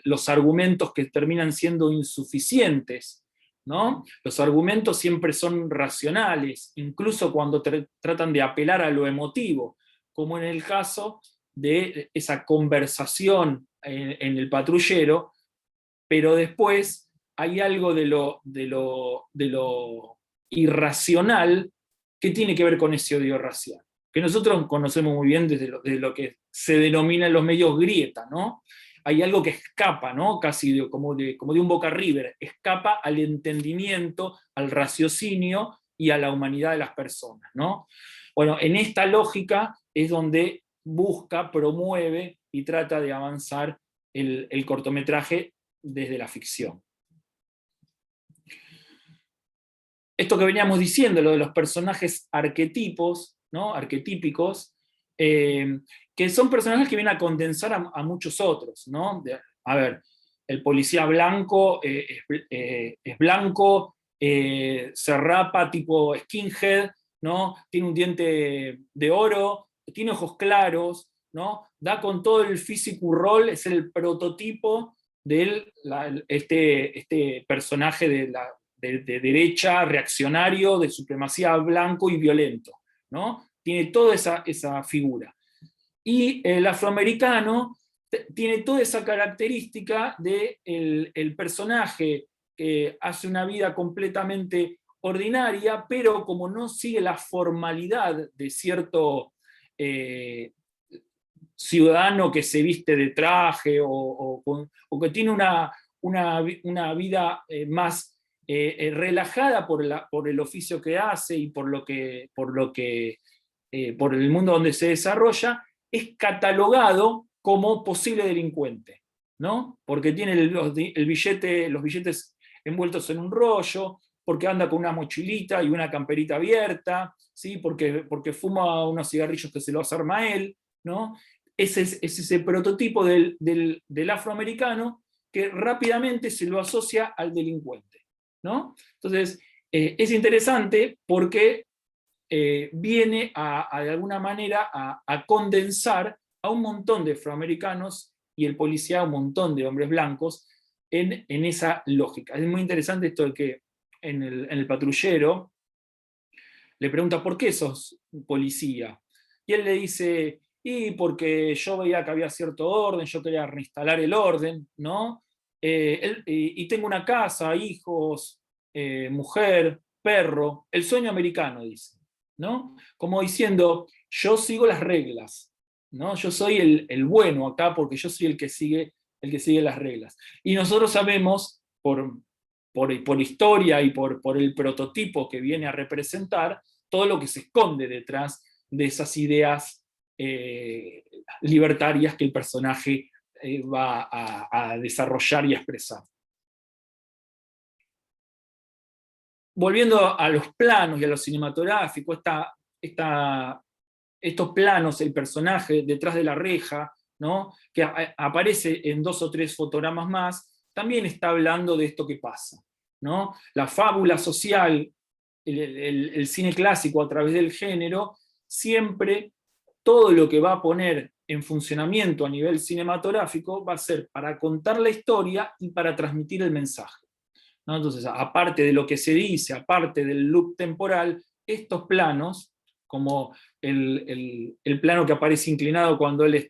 Los argumentos que terminan siendo insuficientes, ¿no? Los argumentos siempre son racionales, incluso cuando tratan de apelar a lo emotivo, como en el caso de esa conversación en el patrullero, pero después hay algo de lo irracional que tiene que ver con ese odio racial, que nosotros conocemos muy bien desde lo que se denomina en los medios grieta, ¿no? Hay algo que escapa, ¿no? Casi como de un Boca River, escapa al entendimiento, al raciocinio y a la humanidad de las personas, ¿no? Bueno, en esta lógica es donde busca, promueve y trata de avanzar el cortometraje desde la ficción. Esto que veníamos diciendo, lo de los personajes arquetipos, ¿no? Arquetípicos, que son personajes que vienen a condensar a muchos otros, ¿no? A ver, el policía blanco es blanco, se rapa tipo skinhead, ¿no? Tiene un diente de oro, tiene ojos claros, ¿no? Da con todo el physical role, es el prototipo de este personaje de derecha, reaccionario, de supremacía blanco y violento, ¿no? Tiene toda esa figura. Y el afroamericano tiene toda esa característica del personaje que hace una vida completamente ordinaria, pero como no sigue la formalidad de cierto ciudadano que se viste de traje o que tiene una vida más relajada por el oficio que hace y por el mundo donde se desarrolla, es catalogado como posible delincuente, ¿no? Porque tiene los billetes envueltos en un rollo, porque anda con una mochilita y una camperita abierta, ¿sí? porque fuma unos cigarrillos que se los arma él, ¿no? Es ese prototipo del afroamericano que rápidamente se lo asocia al delincuente, ¿no? Entonces, es interesante porque viene de alguna manera a condensar a un montón de afroamericanos y el policía un montón de hombres blancos en esa lógica. Es muy interesante esto de que en el patrullero le pregunta, ¿por qué sos policía? Y él le dice, y porque yo veía que había cierto orden, yo quería reinstalar el orden, ¿no? Y tengo una casa, hijos, mujer, perro, el sueño americano, dice, ¿no? Como diciendo, yo sigo las reglas, ¿no? Yo soy el bueno acá porque yo soy el que sigue las reglas. Y nosotros sabemos, por historia y por el prototipo que viene a representar, todo lo que se esconde detrás de esas ideas libertarias que el personaje va a desarrollar y a expresar. Volviendo a los planos y a lo cinematográfico, estos planos, el personaje detrás de la reja, ¿no? Que aparece en 2 o 3 fotogramas más, también está hablando de esto que pasa, ¿no? La fábula social, el cine clásico a través del género, siempre todo lo que va a poner en funcionamiento a nivel cinematográfico va a ser para contar la historia y para transmitir el mensaje, ¿no? Entonces, aparte de lo que se dice, aparte del loop temporal, estos planos, como el plano que aparece inclinado cuando él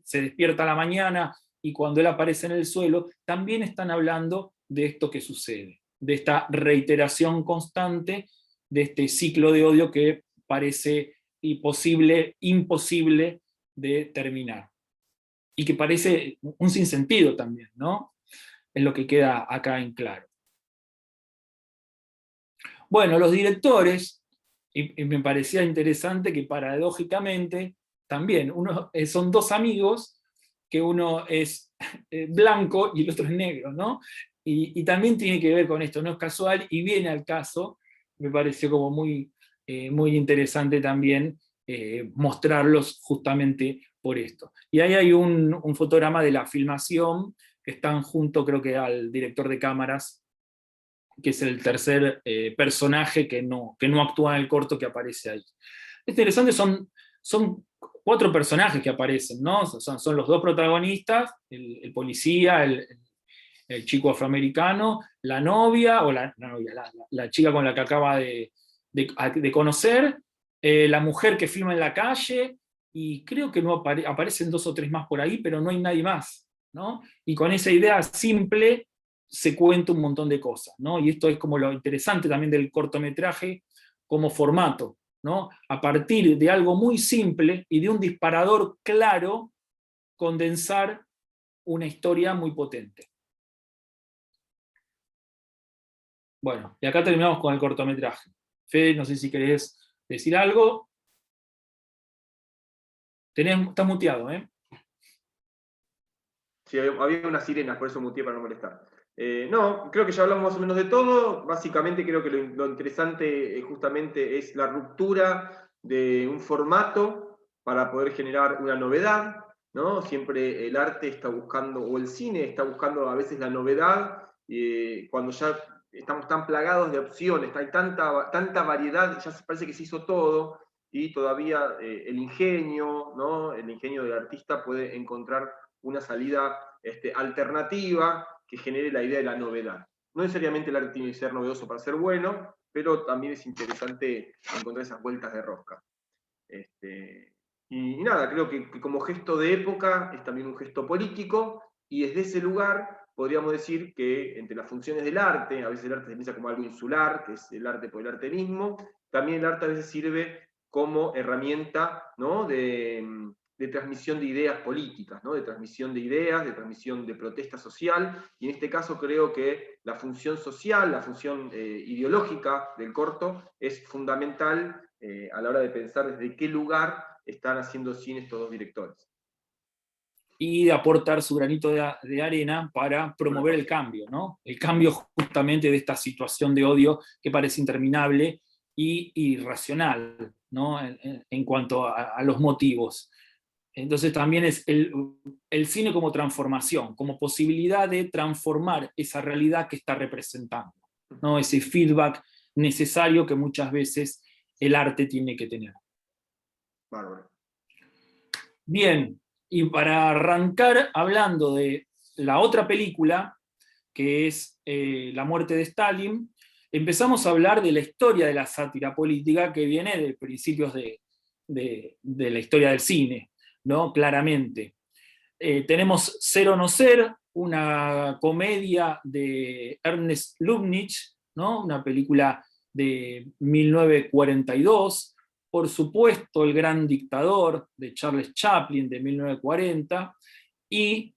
se despierta a la mañana y cuando él aparece en el suelo, también están hablando de esto que sucede, de esta reiteración constante, de este ciclo de odio que parece imposible de terminar. Y que parece un sinsentido también, ¿no? Es lo que queda acá en claro. Bueno, los directores, y me parecía interesante que paradójicamente también son 2 amigos, que uno es blanco y el otro es negro, ¿no? Y también tiene que ver con esto, no es casual, y viene al caso, me pareció como muy interesante también mostrarlos justamente por esto. Y ahí hay un fotograma de la filmación, que están junto, creo que al director de cámaras, que es el tercer personaje que no actúa en el corto, que aparece ahí. Es interesante, son 4 personajes que aparecen, ¿no? Son los 2 protagonistas, el policía, el chico afroamericano, la novia, o la chica con la que acaba de conocer, la mujer que filma en la calle, y creo que no aparecen 2 o 3 más por ahí, pero no hay nadie más, ¿no? Y con esa idea simple se cuenta un montón de cosas, ¿no? Y esto es como lo interesante también del cortometraje como formato, ¿no? A partir de algo muy simple y de un disparador claro, condensar una historia muy potente. Bueno, y acá terminamos con el cortometraje. Fede, no sé si querés decir algo. Estás muteado, ¿eh? Sí, había unas sirenas, por eso muteé para no molestar. No, creo que ya hablamos más o menos de todo. Básicamente creo que lo interesante justamente es la ruptura de un formato para poder generar una novedad, ¿no? Siempre el arte está buscando, o el cine está buscando a veces la novedad, cuando ya estamos tan plagados de opciones, hay tanta variedad, ya parece que se hizo todo, y todavía el ingenio, ¿no? El ingenio del artista puede encontrar una salida alternativa que genere la idea de la novedad. No necesariamente el arte tiene que ser novedoso para ser bueno, pero también es interesante encontrar esas vueltas de rosca. Y nada, creo que como gesto de época es también un gesto político, y desde ese lugar podríamos decir que entre las funciones del arte, a veces el arte se piensa como algo insular, que es el arte por el arte mismo, también el arte a veces sirve como herramienta, ¿no? de transmisión de ideas políticas, ¿no? De transmisión de ideas, de transmisión de protesta social, y en este caso creo que la función social, la función ideológica del corto es fundamental a la hora de pensar desde qué lugar están haciendo cine estos 2 directores. Y de aportar su granito de arena para promover el cambio, ¿no? El cambio justamente de esta situación de odio que parece interminable y irracional, ¿no? En cuanto a los motivos. Entonces también es el cine como transformación, como posibilidad de transformar esa realidad que está representando, ¿no? Ese feedback necesario que muchas veces el arte tiene que tener. Bárbaro. Bien, Y para arrancar hablando de la otra película, que es La muerte de Stalin, empezamos a hablar de la historia de la sátira política que viene de principios de la historia del cine, ¿no? Claramente. Tenemos Ser o no ser, una comedia de Ernest Lubitsch, ¿no? Una película de 1942, por supuesto El gran dictador de Charles Chaplin de 1940, y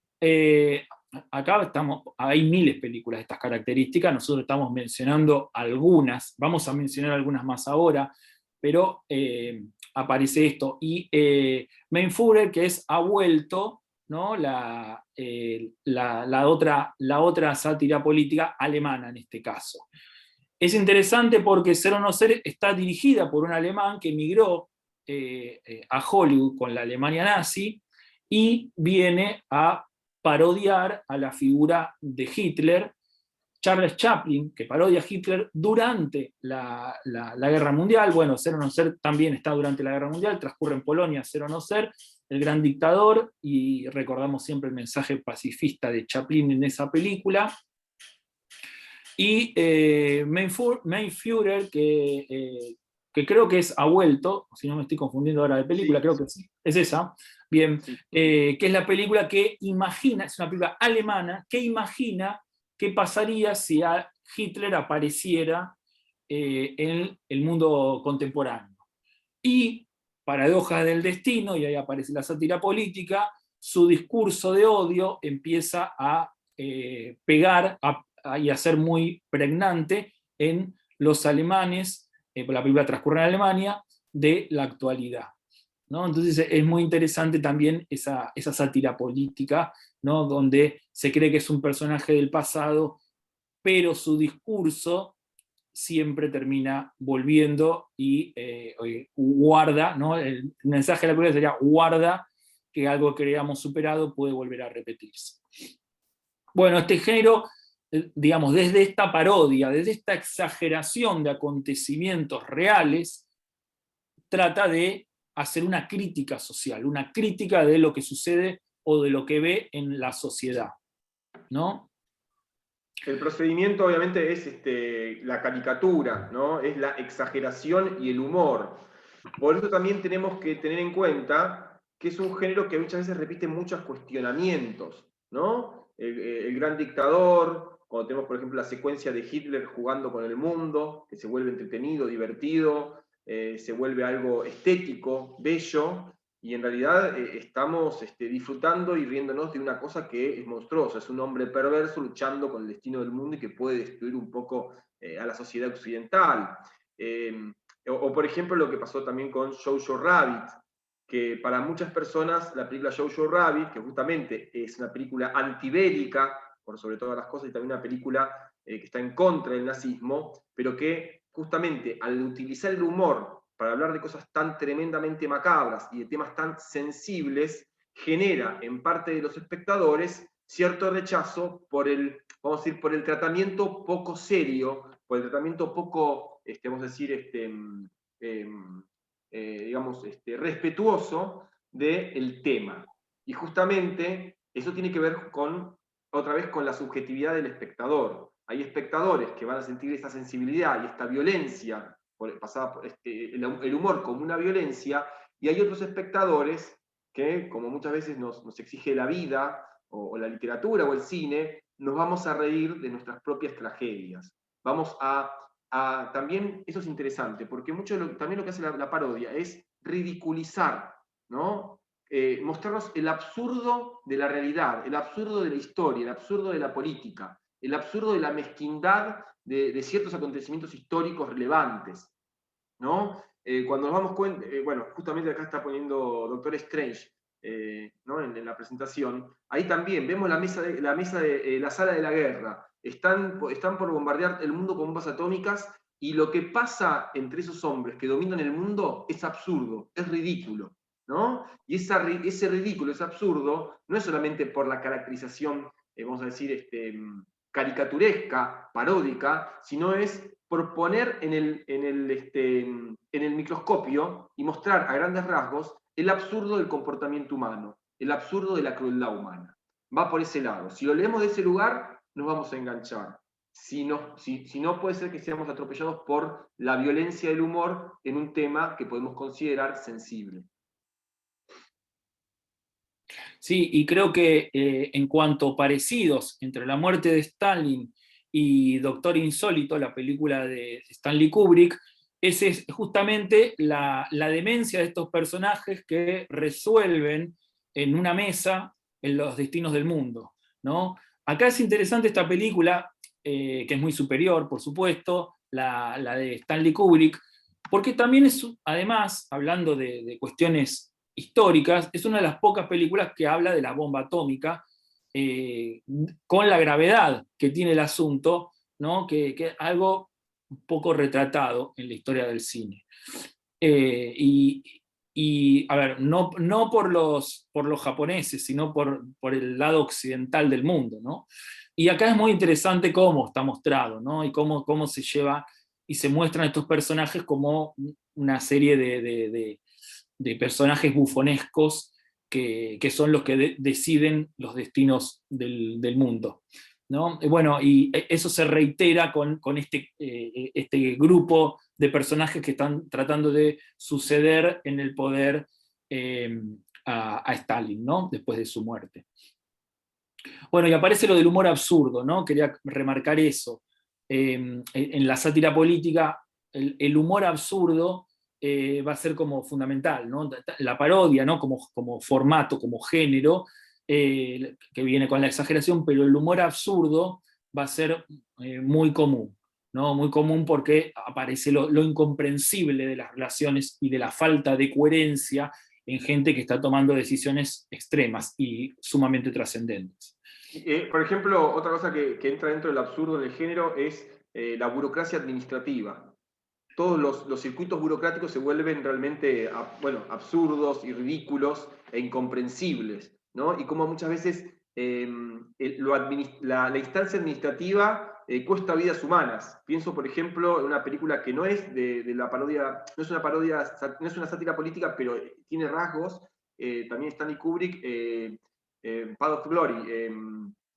acá hay miles de películas de estas características, nosotros estamos mencionando algunas, vamos a mencionar algunas más ahora, pero aparece esto, y Mein Führer, que es Ha vuelto, ¿no? la otra sátira política alemana en este caso. Es interesante porque Ser o no ser está dirigida por un alemán que emigró a Hollywood con la Alemania nazi y viene a parodiar a la figura de Hitler, Charles Chaplin, que parodia a Hitler durante la Guerra Mundial. Bueno, Ser o no ser también está durante la Guerra Mundial, transcurre en Polonia, Ser o no ser, el gran dictador, y recordamos siempre el mensaje pacifista de Chaplin en esa película. Y Mein Führer, que creo que es Ha vuelto, si no me estoy confundiendo ahora de película, sí, creo que sí, es esa, bien, sí. Que es la película que imagina, es una película alemana, que imagina qué pasaría si a Hitler apareciera en el mundo contemporáneo. Y, paradoja del destino, y ahí aparece la sátira política, su discurso de odio empieza a pegar y a ser muy pregnante en los alemanes, la película transcurre en Alemania, de la actualidad, ¿no? Entonces es muy interesante también esa sátira política, ¿no? Donde se cree que es un personaje del pasado, pero su discurso siempre termina volviendo y guarda, ¿no? El mensaje de la película sería: guarda que algo que habíamos superado puede volver a repetirse. Bueno, este género, digamos, desde esta parodia, desde esta exageración de acontecimientos reales, trata de hacer una crítica social, una crítica de lo que sucede o de lo que ve en la sociedad, ¿no? El procedimiento obviamente es la caricatura, ¿no? Es la exageración y el humor. Por eso también tenemos que tener en cuenta que es un género que muchas veces repite muchos cuestionamientos, ¿no? El gran dictador, cuando tenemos por ejemplo la secuencia de Hitler jugando con el mundo, que se vuelve entretenido, divertido, se vuelve algo estético, bello, y en realidad estamos disfrutando y riéndonos de una cosa que es monstruosa, es un hombre perverso luchando con el destino del mundo y que puede destruir un poco a la sociedad occidental. O por ejemplo lo que pasó también con Jojo Rabbit, que para muchas personas la película Jojo Rabbit, que justamente es una película antibélica, por sobre todas las cosas, y también una película que está en contra del nazismo, pero que justamente al utilizar el humor para hablar de cosas tan tremendamente macabras y de temas tan sensibles, genera en parte de los espectadores cierto rechazo por el, vamos a decir, por el tratamiento poco serio, por el tratamiento poco, vamos a decir, digamos, respetuoso del tema. Y justamente eso tiene que ver con, otra vez, con la subjetividad del espectador. Hay espectadores que van a sentir esta sensibilidad y esta violencia, pasada por el humor como una violencia, y hay otros espectadores que, como muchas veces nos exige la vida, o la literatura, o el cine, nos vamos a reír de nuestras propias tragedias. Vamos también, eso es interesante, porque también lo que hace la parodia es ridiculizar, ¿no? Mostrarnos el absurdo de la realidad, el absurdo de la historia, el absurdo de la política, el absurdo de la mezquindad de ciertos acontecimientos históricos relevantes, ¿no? Cuando nos damos cuenta, bueno, justamente acá está poniendo Doctor Strange, ¿no? en la presentación, ahí también vemos la sala de la guerra, están por bombardear el mundo con bombas atómicas, y lo que pasa entre esos hombres que dominan el mundo es absurdo, es ridículo, ¿no? Y ese ridículo, ese absurdo, no es solamente por la caracterización, vamos a decir, caricaturesca, paródica, sino es por poner en el microscopio y mostrar a grandes rasgos el absurdo del comportamiento humano, el absurdo de la crueldad humana. Va por ese lado. Si lo leemos de ese lugar, nos vamos a enganchar. Si no, puede ser que seamos atropellados por la violencia del humor en un tema que podemos considerar sensible. Sí, y creo que en cuanto parecidos entre La muerte de Stalin y Doctor Insólito, la película de Stanley Kubrick, esa es justamente la demencia de estos personajes que resuelven en una mesa en los destinos del mundo, ¿no? Acá es interesante esta película, que es muy superior, por supuesto, la de Stanley Kubrick, porque también es, además, hablando de cuestiones históricas, es una de las pocas películas que habla de la bomba atómica, con la gravedad que tiene el asunto, ¿no? que es algo un poco retratado en la historia del cine. Y a ver, no por los japoneses, sino por el lado occidental del mundo, ¿no? Y acá es muy interesante cómo está mostrado, ¿no? Y cómo se lleva y se muestran estos personajes como una serie de personajes bufonescos que son los que deciden los destinos del mundo, ¿no? Bueno, y eso se reitera con este grupo de personajes que están tratando de suceder en el poder a Stalin, ¿no? Después de su muerte. Bueno, y aparece lo del humor absurdo, ¿no? Quería remarcar eso. En la sátira política, el humor absurdo va a ser como fundamental, ¿no? La parodia, ¿no? como formato, como género, que viene con la exageración, pero el humor absurdo va a ser muy común, ¿no? Muy común porque aparece lo incomprensible de las relaciones y de la falta de coherencia en gente que está tomando decisiones extremas y sumamente trascendentes. Por ejemplo, otra cosa que entra dentro del absurdo en el género es la burocracia administrativa. Todos los circuitos burocráticos se vuelven realmente absurdos y ridículos e incomprensibles, ¿no? Y como muchas veces la instancia administrativa cuesta vidas humanas. Pienso, por ejemplo, en una película que no es de la parodia, no es una parodia, no es una sátira política, pero tiene rasgos. También Stanley Kubrick, Path of Glory,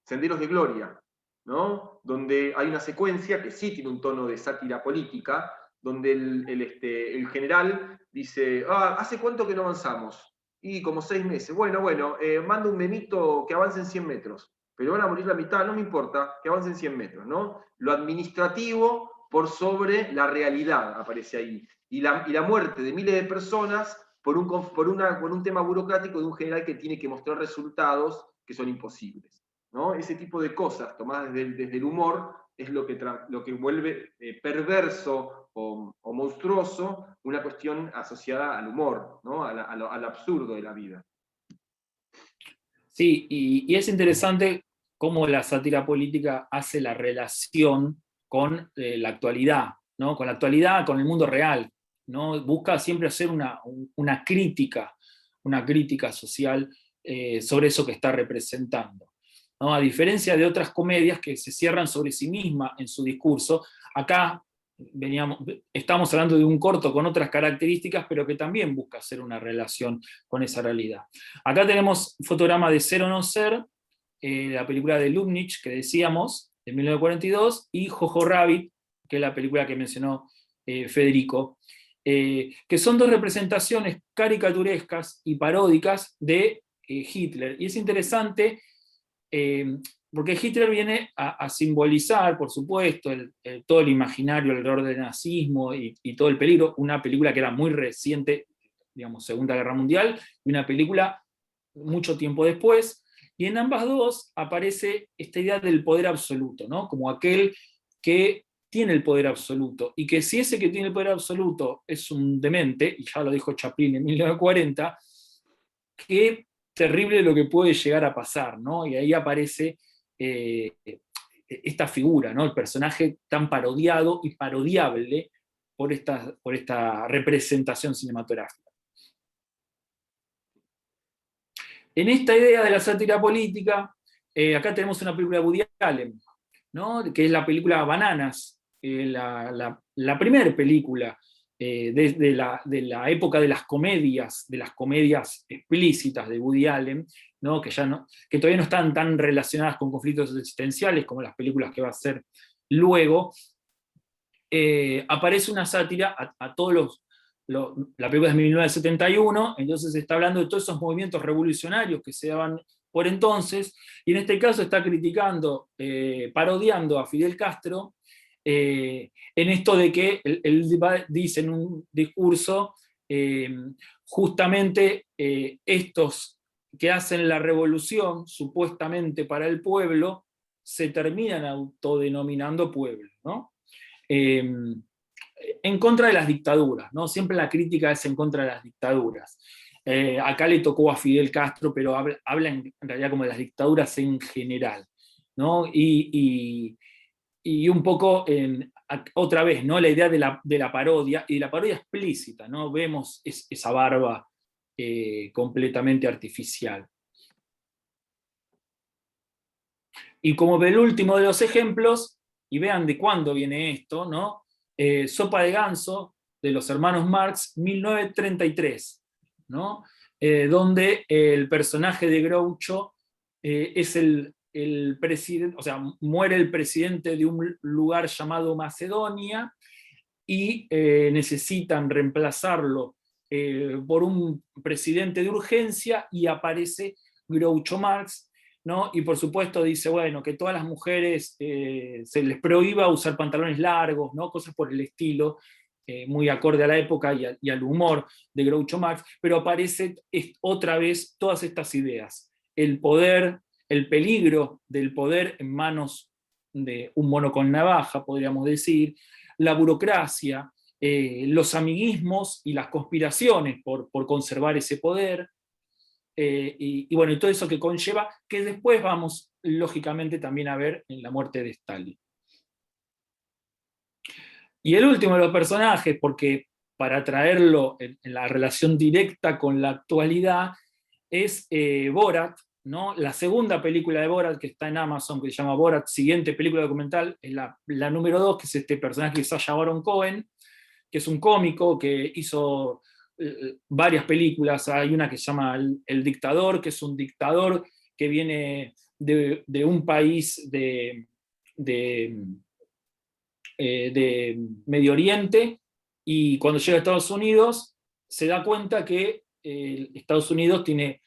Senderos de Gloria, ¿no? Donde hay una secuencia que sí tiene un tono de sátira política, donde el general dice, ¿hace cuánto que no avanzamos? Y como 6 meses. Bueno, mando un memito que avance en 100 metros, pero van a morir la mitad, no me importa, que avancen 100 metros, ¿no? Lo administrativo por sobre la realidad aparece ahí. Y la muerte de miles de personas por un tema burocrático de un general que tiene que mostrar resultados que son imposibles, ¿no? Ese tipo de cosas tomadas desde el humor es lo que vuelve perverso o monstruoso una cuestión asociada al humor, ¿no? al absurdo de la vida. Sí, y es interesante cómo la sátira política hace la relación con la actualidad, ¿no? Con la actualidad, con el mundo real, ¿no? Busca siempre hacer una crítica social sobre eso que está representando, ¿no? A diferencia de otras comedias que se cierran sobre sí misma en su discurso, acá estamos hablando de un corto con otras características, pero que también busca hacer una relación con esa realidad. Acá tenemos un fotograma de Ser o no ser, la película de Lubnitz, que decíamos, de 1942, y Jojo Rabbit, que es la película que mencionó Federico, que son dos representaciones caricaturescas y paródicas de Hitler. Y es interesante porque Hitler viene a simbolizar, por supuesto, todo el imaginario alrededor del nazismo y todo el peligro. Una película que era muy reciente, digamos, Segunda Guerra Mundial, y una película mucho tiempo después, y en ambas dos aparece esta idea del poder absoluto, ¿no? Como aquel que tiene el poder absoluto, y que si ese que tiene el poder absoluto es un demente, y ya lo dijo Chaplin en 1940, qué terrible lo que puede llegar a pasar, ¿no? Y ahí aparece esta figura, ¿no? El personaje tan parodiado y parodiable por esta representación cinematográfica. En esta idea de la sátira política, acá tenemos una película de Woody Allen, ¿no? Que es la película Bananas, la primera película desde la época de las comedias explícitas de Woody Allen, ¿no? Que todavía no están tan relacionadas con conflictos existenciales como las películas que va a hacer luego, aparece una sátira a todos la película es de 1971, entonces se está hablando de todos esos movimientos revolucionarios que se daban por entonces, y en este caso está criticando, parodiando a Fidel Castro, en esto de que él dice en un discurso, justamente estos que hacen la revolución, supuestamente para el pueblo, se terminan autodenominando pueblo, ¿no? En contra de las dictaduras, ¿no? Siempre la crítica es en contra de las dictaduras. Acá le tocó a Fidel Castro, pero habla en realidad como de las dictaduras en general, ¿no? Y un poco, otra vez, ¿no? La idea de la parodia, y la parodia explícita, ¿no? Vemos esa barba completamente artificial. Y como el último de los ejemplos, y vean de cuándo viene esto, ¿no? Sopa de Ganso, de los hermanos Marx, 1933, ¿no? Donde el personaje de Groucho es el presidente, o sea, muere el presidente de un lugar llamado Macedonia, y necesitan reemplazarlo por un presidente de urgencia, y aparece Groucho Marx, ¿no? Y por supuesto dice, bueno, que todas las mujeres se les prohíba usar pantalones largos, ¿no? Cosas por el estilo, muy acorde a la época y al humor de Groucho Marx, pero aparece otra vez todas estas ideas. El poder, el peligro del poder en manos de un mono con navaja, podríamos decir, la burocracia, los amiguismos y las conspiraciones por conservar ese poder, y bueno, y todo eso que conlleva, que después vamos lógicamente también a ver en la muerte de Stalin. Y el último de los personajes, porque para traerlo en la relación directa con la actualidad, es Borat, ¿no? La segunda película de Borat que está en Amazon, que se llama Borat, siguiente película documental, es la número 2, que es este personaje de Sacha Baron Cohen, que es un cómico que hizo varias películas. Hay una que se llama El Dictador, que es un dictador que viene de un país de Medio Oriente, y cuando llega a Estados Unidos se da cuenta que Estados Unidos tiene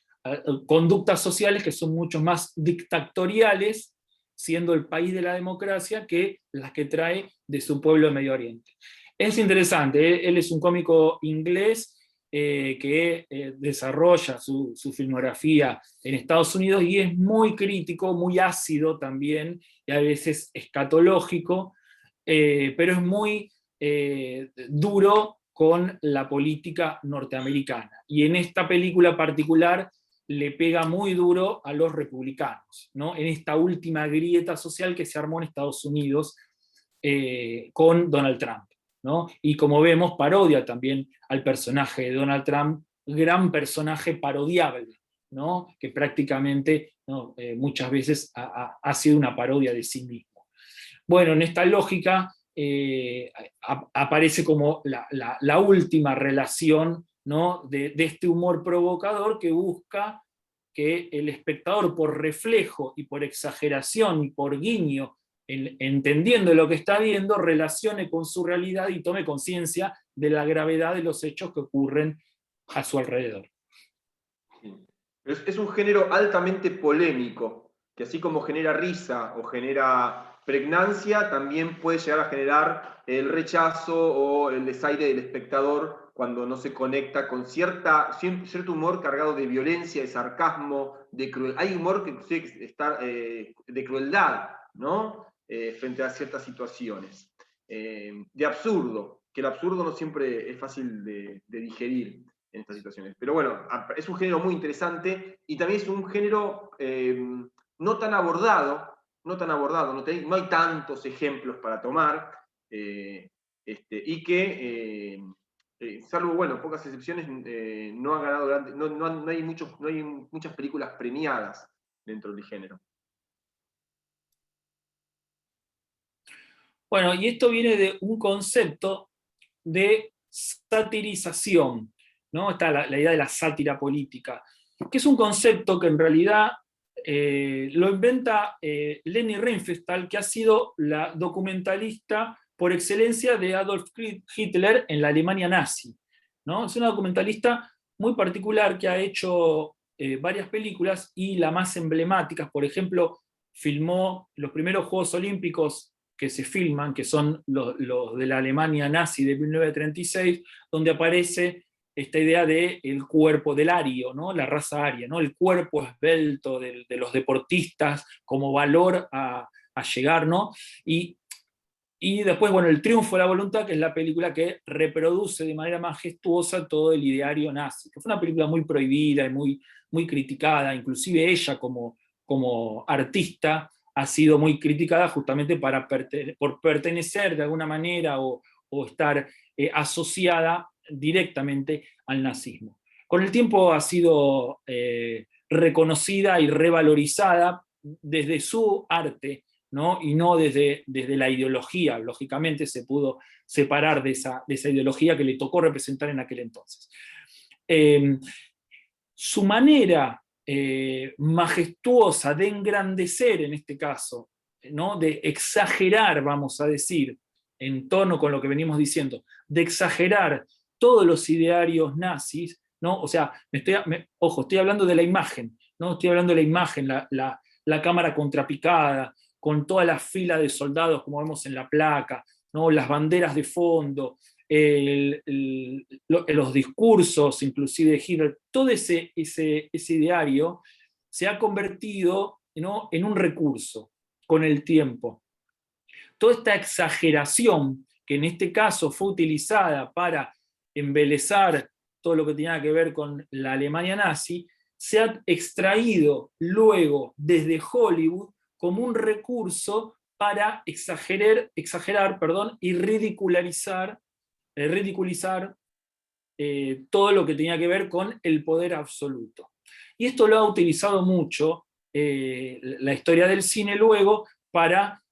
conductas sociales que son mucho más dictatoriales, siendo el país de la democracia, que las que trae de su pueblo de Medio Oriente. Es interesante, él es un cómico inglés que desarrolla su filmografía en Estados Unidos, y es muy crítico, muy ácido también, y a veces escatológico, pero es muy duro con la política norteamericana. Y en esta película particular le pega muy duro a los republicanos, ¿no? En esta última grieta social que se armó en Estados Unidos con Donald Trump, ¿no? Y como vemos, parodia también al personaje de Donald Trump, gran personaje parodiable, ¿no? Que prácticamente, ¿no? Muchas veces ha sido una parodia de sí mismo. Bueno, en esta lógica aparece como la última relación, ¿no? de este humor provocador que busca que el espectador, por reflejo y por exageración y por guiño, entendiendo lo que está viendo, relacione con su realidad y tome conciencia de la gravedad de los hechos que ocurren a su alrededor. Es un género altamente polémico, que así como genera risa o genera pregnancia, también puede llegar a generar el rechazo o el desaire del espectador cuando no se conecta con cierto humor cargado de violencia, de sarcasmo, de crueldad. Hay humor que está de crueldad, ¿no? Frente a ciertas situaciones. De absurdo, que el absurdo no siempre es fácil de digerir en estas situaciones. Pero bueno, es un género muy interesante, y también es un género no tan abordado, no hay tantos ejemplos para tomar, y que, salvo, bueno, pocas excepciones, no han ganado no hay muchas películas premiadas dentro del género. Bueno, y esto viene de un concepto de satirización, ¿no? Está la idea de la sátira política, que es un concepto que en realidad lo inventa Leni Riefenstahl, que ha sido la documentalista por excelencia de Adolf Hitler en la Alemania nazi, ¿no? Es una documentalista muy particular que ha hecho varias películas, y la más emblemática, por ejemplo, filmó los primeros Juegos Olímpicos que se filman, que son los de la Alemania nazi de 1936, donde aparece esta idea del cuerpo del ario, ¿no? La raza aria, ¿no? El cuerpo esbelto de los deportistas como valor a llegar, ¿no? Y después, bueno, El triunfo de la voluntad, que es la película que reproduce de manera majestuosa todo el ideario nazi, que fue una película muy prohibida y muy criticada, inclusive ella como artista ha sido muy criticada justamente por pertenecer de alguna manera o estar asociada directamente al nazismo. Con el tiempo ha sido reconocida y revalorizada desde su arte, ¿no? Y no desde la ideología. Lógicamente se pudo separar de esa ideología que le tocó representar en aquel entonces. Su manera majestuosa de engrandecer, en este caso, ¿no? De exagerar, vamos a decir, en tono con lo que venimos diciendo, de exagerar todos los idearios nazis, ¿no? O sea, estoy hablando de la imagen, ¿no? Estoy hablando de la imagen, la cámara contrapicada, con toda la fila de soldados, como vemos en la placa, ¿no? Las banderas de fondo, los discursos, inclusive de Hitler, todo ese ideario se ha convertido, ¿no? En un recurso con el tiempo. Toda esta exageración, que en este caso fue utilizada para embelezar todo lo que tenía que ver con la Alemania nazi, se ha extraído luego desde Hollywood como un recurso para exagerar, y ridiculizar todo lo que tenía que ver con el poder absoluto. Y esto lo ha utilizado mucho la historia del cine luego para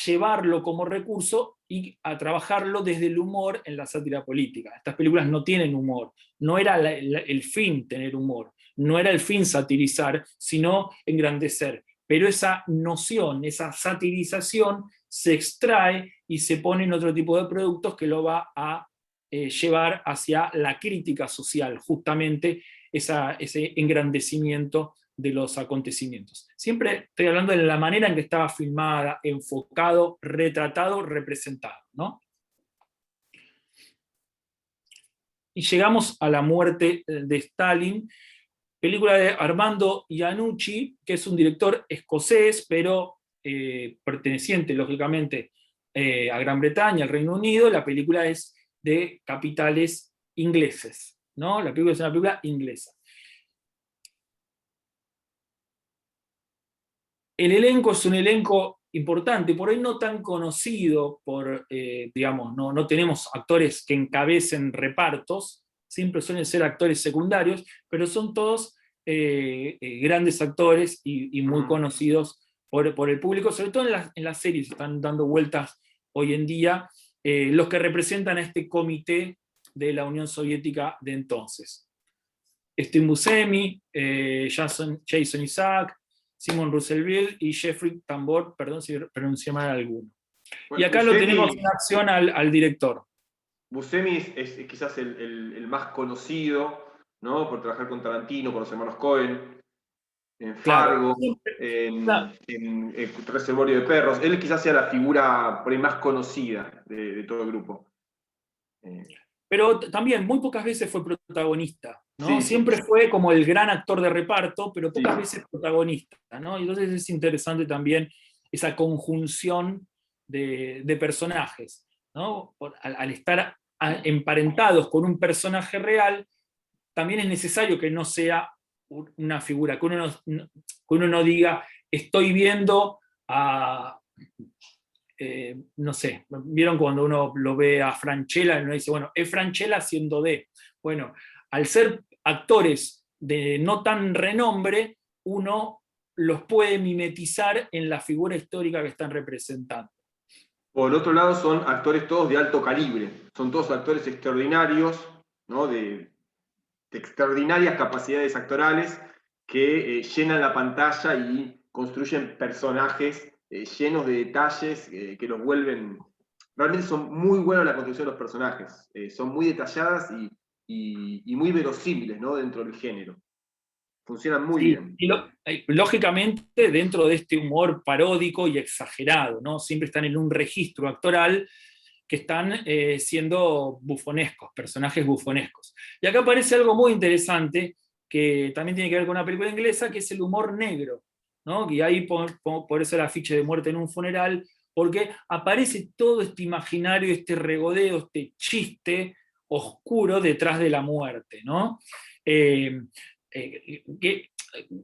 llevarlo como recurso y a trabajarlo desde el humor en la sátira política. Estas películas no tienen humor, no era el fin tener humor, no era el fin satirizar, sino engrandecer. Pero esa noción, esa satirización se extrae y se pone en otro tipo de productos que lo va a llevar hacia la crítica social, justamente ese engrandecimiento de los acontecimientos. Siempre estoy hablando de la manera en que estaba filmada, enfocado, retratado, representado, ¿no? Y llegamos a la muerte de Stalin, película de Armando Iannucci, que es un director escocés, pero perteneciente, lógicamente, a Gran Bretaña, al Reino Unido. La película es de capitales ingleses, ¿no? La película es una película inglesa. El elenco es un elenco importante, por ahí no tan conocido, digamos, no tenemos actores que encabecen repartos, siempre suelen ser actores secundarios, pero son todos grandes actores y muy conocidos por el público, sobre todo en las series están dando vueltas hoy en día, los que representan a este comité de la Unión Soviética de entonces. Steve Buscemi, Jason Isaac, Simon Russellville y Jeffrey Tambor, perdón si pronuncié mal alguno. Bueno, y acá Buscemi, lo tenemos en acción al director. Buscemi es quizás el más conocido, ¿no? Por trabajar con Tarantino, con los hermanos Coen, en Fargo, claro. en Reservorio de Perros. Él quizás sea la figura por ahí más conocida de todo el grupo. Pero también muy pocas veces fue protagonista, ¿no? Sí, siempre fue como el gran actor de reparto, pero pocas veces protagonista, ¿no? Y entonces es interesante también esa conjunción de personajes, ¿no? Al estar emparentados con un personaje real, también es necesario que no sea una figura, que uno no diga, estoy viendo a... no sé, vieron cuando uno lo ve a Francella y uno dice, bueno, es Francella haciendo de. Bueno, al ser actores de no tan renombre, uno los puede mimetizar en la figura histórica que están representando. Por otro lado, son actores todos de alto calibre, son todos actores extraordinarios, ¿no? de extraordinarias capacidades actorales que llenan la pantalla y construyen personajes llenos de detalles que los vuelven... Realmente son muy buenos la construcción de los personajes, son muy detalladas y muy verosímiles, ¿no? Dentro del género. Funcionan muy bien. Y lógicamente, dentro de este humor paródico y exagerado, ¿no? Siempre están en un registro actoral que están siendo bufonescos, personajes bufonescos. Y acá aparece algo muy interesante, que también tiene que ver con una película inglesa, que es el humor negro, ¿no? Y ahí por eso el afiche de Muerte en un funeral, porque aparece todo este imaginario, este regodeo, este chiste oscuro detrás de la muerte, ¿no? Que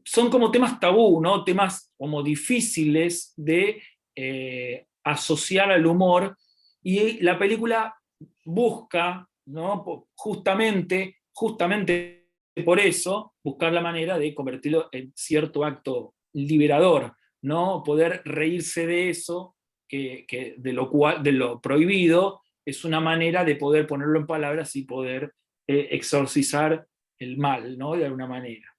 son como temas tabú, ¿no? Temas como difíciles de asociar al humor, y la película busca, ¿no? justamente por eso, buscar la manera de convertirlo en cierto acto liberador, ¿no? Poder reírse de eso, que de lo prohibido, es una manera de poder ponerlo en palabras y poder exorcizar el mal, ¿no? De alguna manera.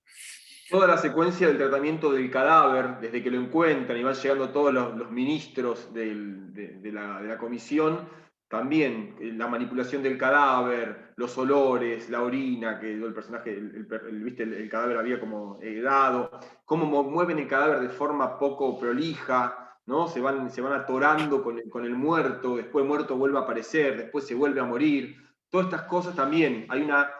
Toda la secuencia del tratamiento del cadáver, desde que lo encuentran y van llegando todos los ministros de la comisión, también la manipulación del cadáver, los olores, la orina que el personaje, el cadáver había como dado, cómo mueven el cadáver de forma poco prolija, ¿no? Se van atorando con el muerto, después el muerto vuelve a aparecer, después se vuelve a morir. Todas estas cosas también, hay una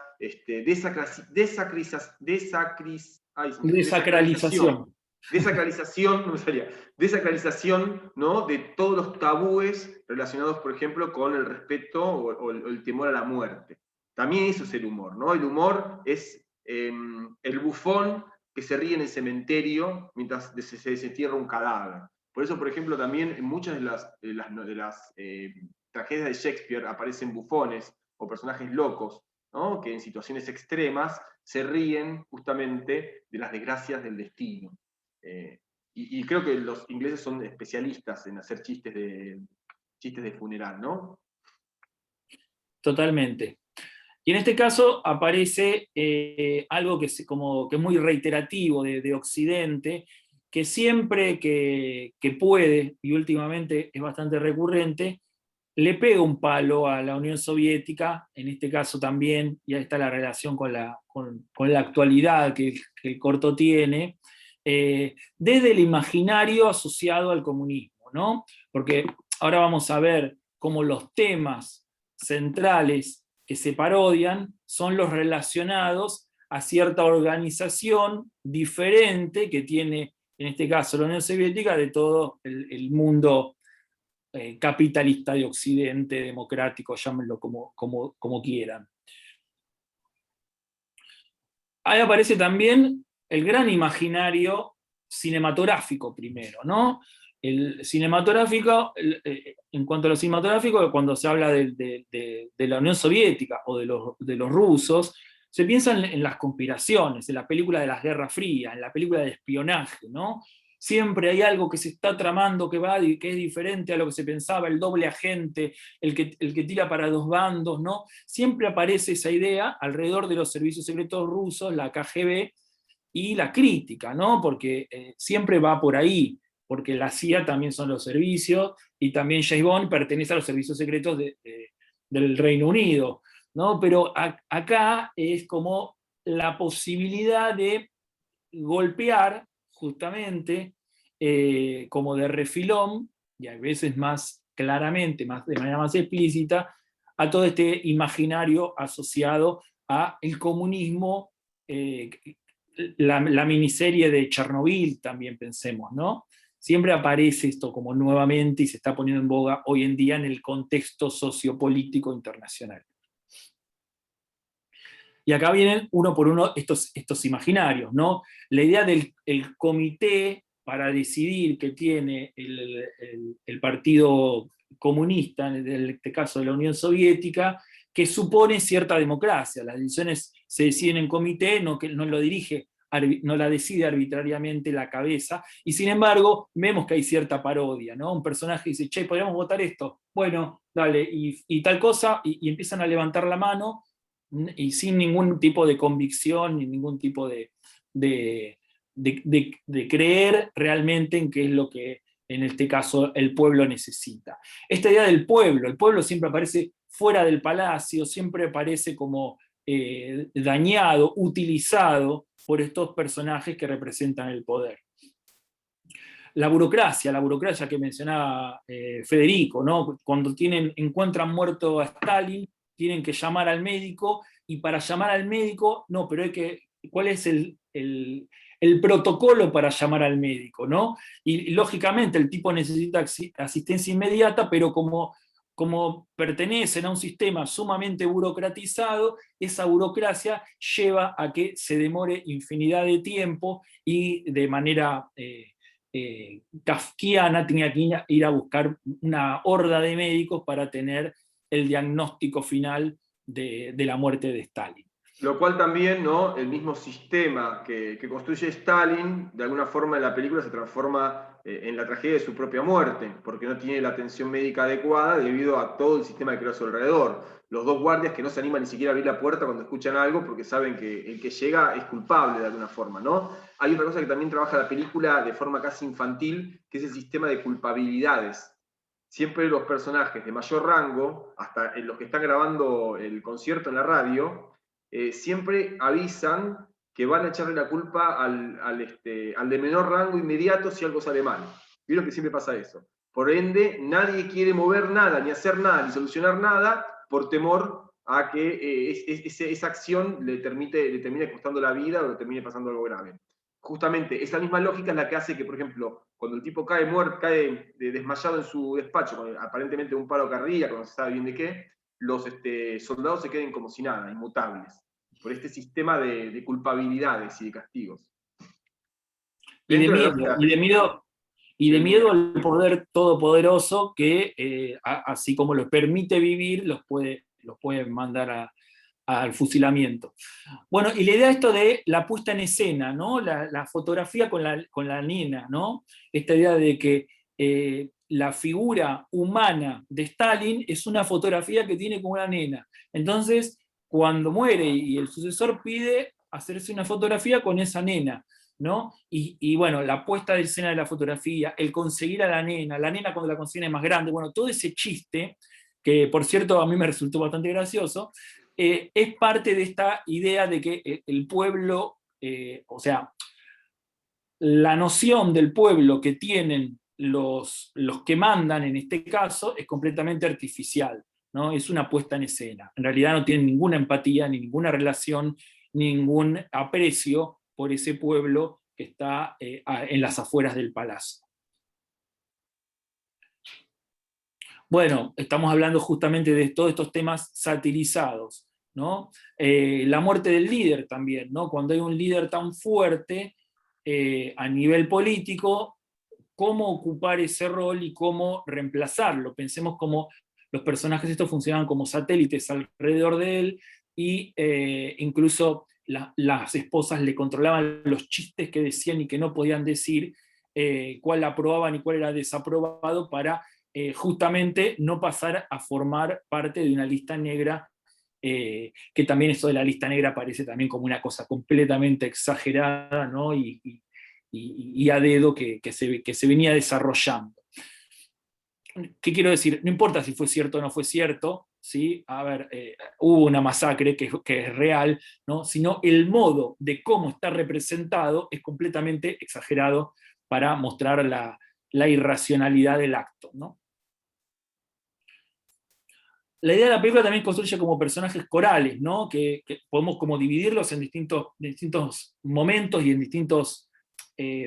desacralización, ¿no? De todos los tabúes relacionados, por ejemplo, con el respeto o el temor a la muerte. También eso es el humor, ¿no? El humor es el bufón que se ríe en el cementerio mientras se desentierra un cadáver. Por eso, por ejemplo, también en muchas de las tragedias de Shakespeare aparecen bufones o personajes locos, ¿no? Que en situaciones extremas se ríen justamente de las desgracias del destino. Y creo que los ingleses son especialistas en hacer chistes de funeral, ¿no? Totalmente. Y en este caso aparece algo que es muy reiterativo de Occidente, que siempre que puede, y últimamente es bastante recurrente, le pega un palo a la Unión Soviética, en este caso también, y ahí está la relación con la actualidad que el corto tiene, desde el imaginario asociado al comunismo, ¿no? Porque ahora vamos a ver cómo los temas centrales que se parodian son los relacionados a cierta organización diferente que tiene, en este caso, la Unión Soviética, de todo el mundo capitalista de Occidente, democrático, llámenlo como quieran. Ahí aparece también el gran imaginario cinematográfico primero, ¿no? El cinematográfico, en cuanto a lo cinematográfico, cuando se habla de la Unión Soviética o de los rusos, se piensa en las conspiraciones, en la película de las Guerras Frías, en la película de espionaje, ¿no? Siempre hay algo que se está tramando que es diferente a lo que se pensaba, el doble agente, el que tira para dos bandos, ¿no? Siempre aparece esa idea alrededor de los servicios secretos rusos, la KGB y la crítica, ¿no? Porque siempre va por ahí, porque la CIA también son los servicios, y también James Bond pertenece a los servicios secretos del Reino Unido, ¿no? Pero acá es como la posibilidad de golpear justamente, como de refilón, y a veces más claramente, de manera más explícita, a todo este imaginario asociado a el comunismo, la miniserie de Chernobyl también pensemos, ¿no? Siempre aparece esto como nuevamente y se está poniendo en boga hoy en día en el contexto sociopolítico internacional. Y acá vienen uno por uno estos imaginarios, ¿no? La idea del comité para decidir que tiene el Partido Comunista, en este caso de la Unión Soviética, que supone cierta democracia. Las decisiones se deciden en comité, no lo dirige no la decide arbitrariamente la cabeza, y sin embargo vemos que hay cierta parodia, ¿no? Un personaje dice, che, ¿podríamos votar esto? Bueno, dale, y tal cosa, y empiezan a levantar la mano, y sin ningún tipo de convicción, ni ningún tipo de creer realmente en qué es lo que en este caso el pueblo necesita. Esta idea del pueblo, el pueblo siempre aparece fuera del palacio, siempre aparece como dañado, utilizado por estos personajes que representan el poder. La burocracia que mencionaba Federico, ¿no? Cuando encuentran muerto a Stalin, tienen que llamar al médico, y para llamar al médico, no, pero ¿cuál es el protocolo para llamar al médico, ¿no? Y lógicamente el tipo necesita asistencia inmediata, pero como pertenecen a un sistema sumamente burocratizado, esa burocracia lleva a que se demore infinidad de tiempo, y de manera kafkiana tenía que ir a buscar una horda de médicos para tener el diagnóstico final de la muerte de Stalin. Lo cual también, ¿no? El mismo sistema que construye Stalin, de alguna forma en la película se transforma en la tragedia de su propia muerte, porque no tiene la atención médica adecuada debido a todo el sistema que creó a su alrededor. Los dos guardias que no se animan ni siquiera a abrir la puerta cuando escuchan algo, porque saben que el que llega es culpable de alguna forma, ¿no? Hay otra cosa que también trabaja la película de forma casi infantil, que es el sistema de culpabilidades. Siempre los personajes de mayor rango, hasta los que están grabando el concierto en la radio, siempre avisan que van a echarle la culpa al de menor rango inmediato si algo sale mal. Vieron que siempre pasa eso. Por ende, nadie quiere mover nada, ni hacer nada, ni solucionar nada, por temor a que esa acción le termine costando la vida o le termine pasando algo grave. Justamente esa misma lógica es la que hace que, por ejemplo, cuando el tipo cae desmayado en su despacho, con aparentemente un paro cardíaco, no se sabe bien de qué, los soldados se queden como si nada, inmutables, por este sistema de culpabilidades y de castigos. Y de miedo al poder todopoderoso que, así como los permite vivir, los puede mandar al fusilamiento. Bueno, y la idea de esto de la puesta en escena, ¿no? La fotografía con la nena, ¿no? Esta idea de que la figura humana de Stalin es una fotografía que tiene como una nena. Entonces, cuando muere y el sucesor pide hacerse una fotografía con esa nena, ¿no? Y bueno, la puesta de escena de la fotografía, el conseguir a la nena cuando la consiguen es más grande, bueno, todo ese chiste, que por cierto a mí me resultó bastante gracioso, es parte de esta idea de que el pueblo, o sea, la noción del pueblo que tienen los que mandan en este caso es completamente artificial, ¿no? Es una puesta en escena. En realidad no tienen ninguna empatía, ni ninguna relación, ningún aprecio por ese pueblo que está en las afueras del palacio. Bueno, estamos hablando justamente de todos estos temas satirizados, ¿no? La muerte del líder también, ¿no? Cuando hay un líder tan fuerte a nivel político, cómo ocupar ese rol y cómo reemplazarlo. Pensemos cómo los personajes estos funcionaban como satélites alrededor de él, y incluso las esposas le controlaban los chistes que decían y que no podían decir, cuál aprobaban y cuál era desaprobado, para justamente no pasar a formar parte de una lista negra, que también eso de la lista negra parece también como una cosa completamente exagerada, ¿no? Y a dedo que se venía desarrollando. ¿Qué quiero decir? No importa si fue cierto o no fue cierto, ¿sí? A ver, hubo una masacre que es real, ¿no? Sino el modo de cómo está representado es completamente exagerado para mostrar la irracionalidad del acto, ¿no? La idea de la película también construye como personajes corales, ¿no? Que podemos como dividirlos en distintos momentos y en distintos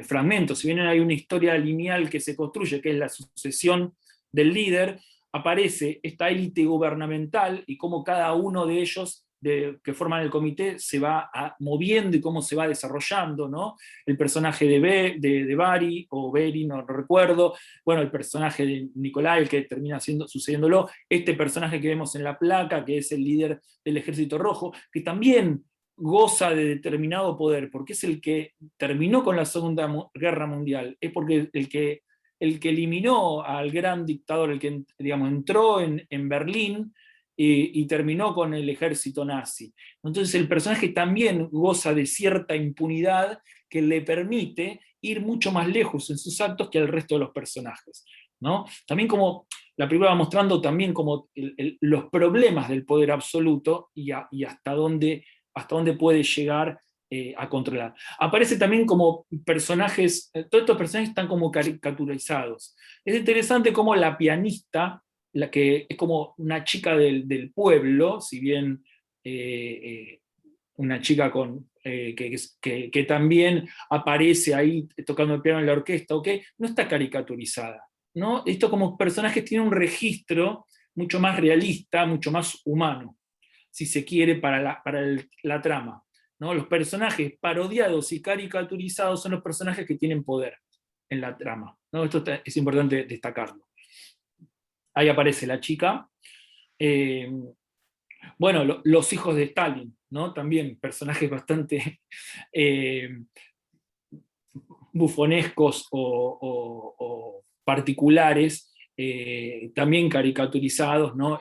fragmentos. Si bien hay una historia lineal que se construye, que es la sucesión del líder, aparece esta élite gubernamental y cómo cada uno de ellos que forman el comité se va moviendo y cómo se va desarrollando, ¿no? El personaje de Bari, o Beri, no recuerdo, bueno, el personaje de Nicolai, que termina sucediéndolo, este personaje que vemos en la placa, que es el líder del Ejército Rojo, que también goza de determinado poder, porque es el que terminó con la Segunda Guerra Mundial, es porque el que eliminó al gran dictador, el que, digamos, entró en Berlín y terminó con el ejército nazi. Entonces el personaje también goza de cierta impunidad que le permite ir mucho más lejos en sus actos que el resto de los personajes, ¿no? También como la película va mostrando también como los problemas del poder absoluto y hasta dónde puede llegar a controlar. Aparece también como personajes, todos estos personajes están como caricaturizados. Es interesante como la pianista, la que es como una chica del pueblo, si bien una chica que también aparece ahí tocando el piano en la orquesta, ¿okay? No está caricaturizada, ¿no? Esto como personajes tiene un registro mucho más realista, mucho más humano, si se quiere, para la trama, ¿no? Los personajes parodiados y caricaturizados son los personajes que tienen poder en la trama, ¿no? Esto es importante destacarlo. Ahí aparece la chica. Bueno, los hijos de Stalin, ¿no? También personajes bastante bufonescos o particulares, también caricaturizados, ¿no?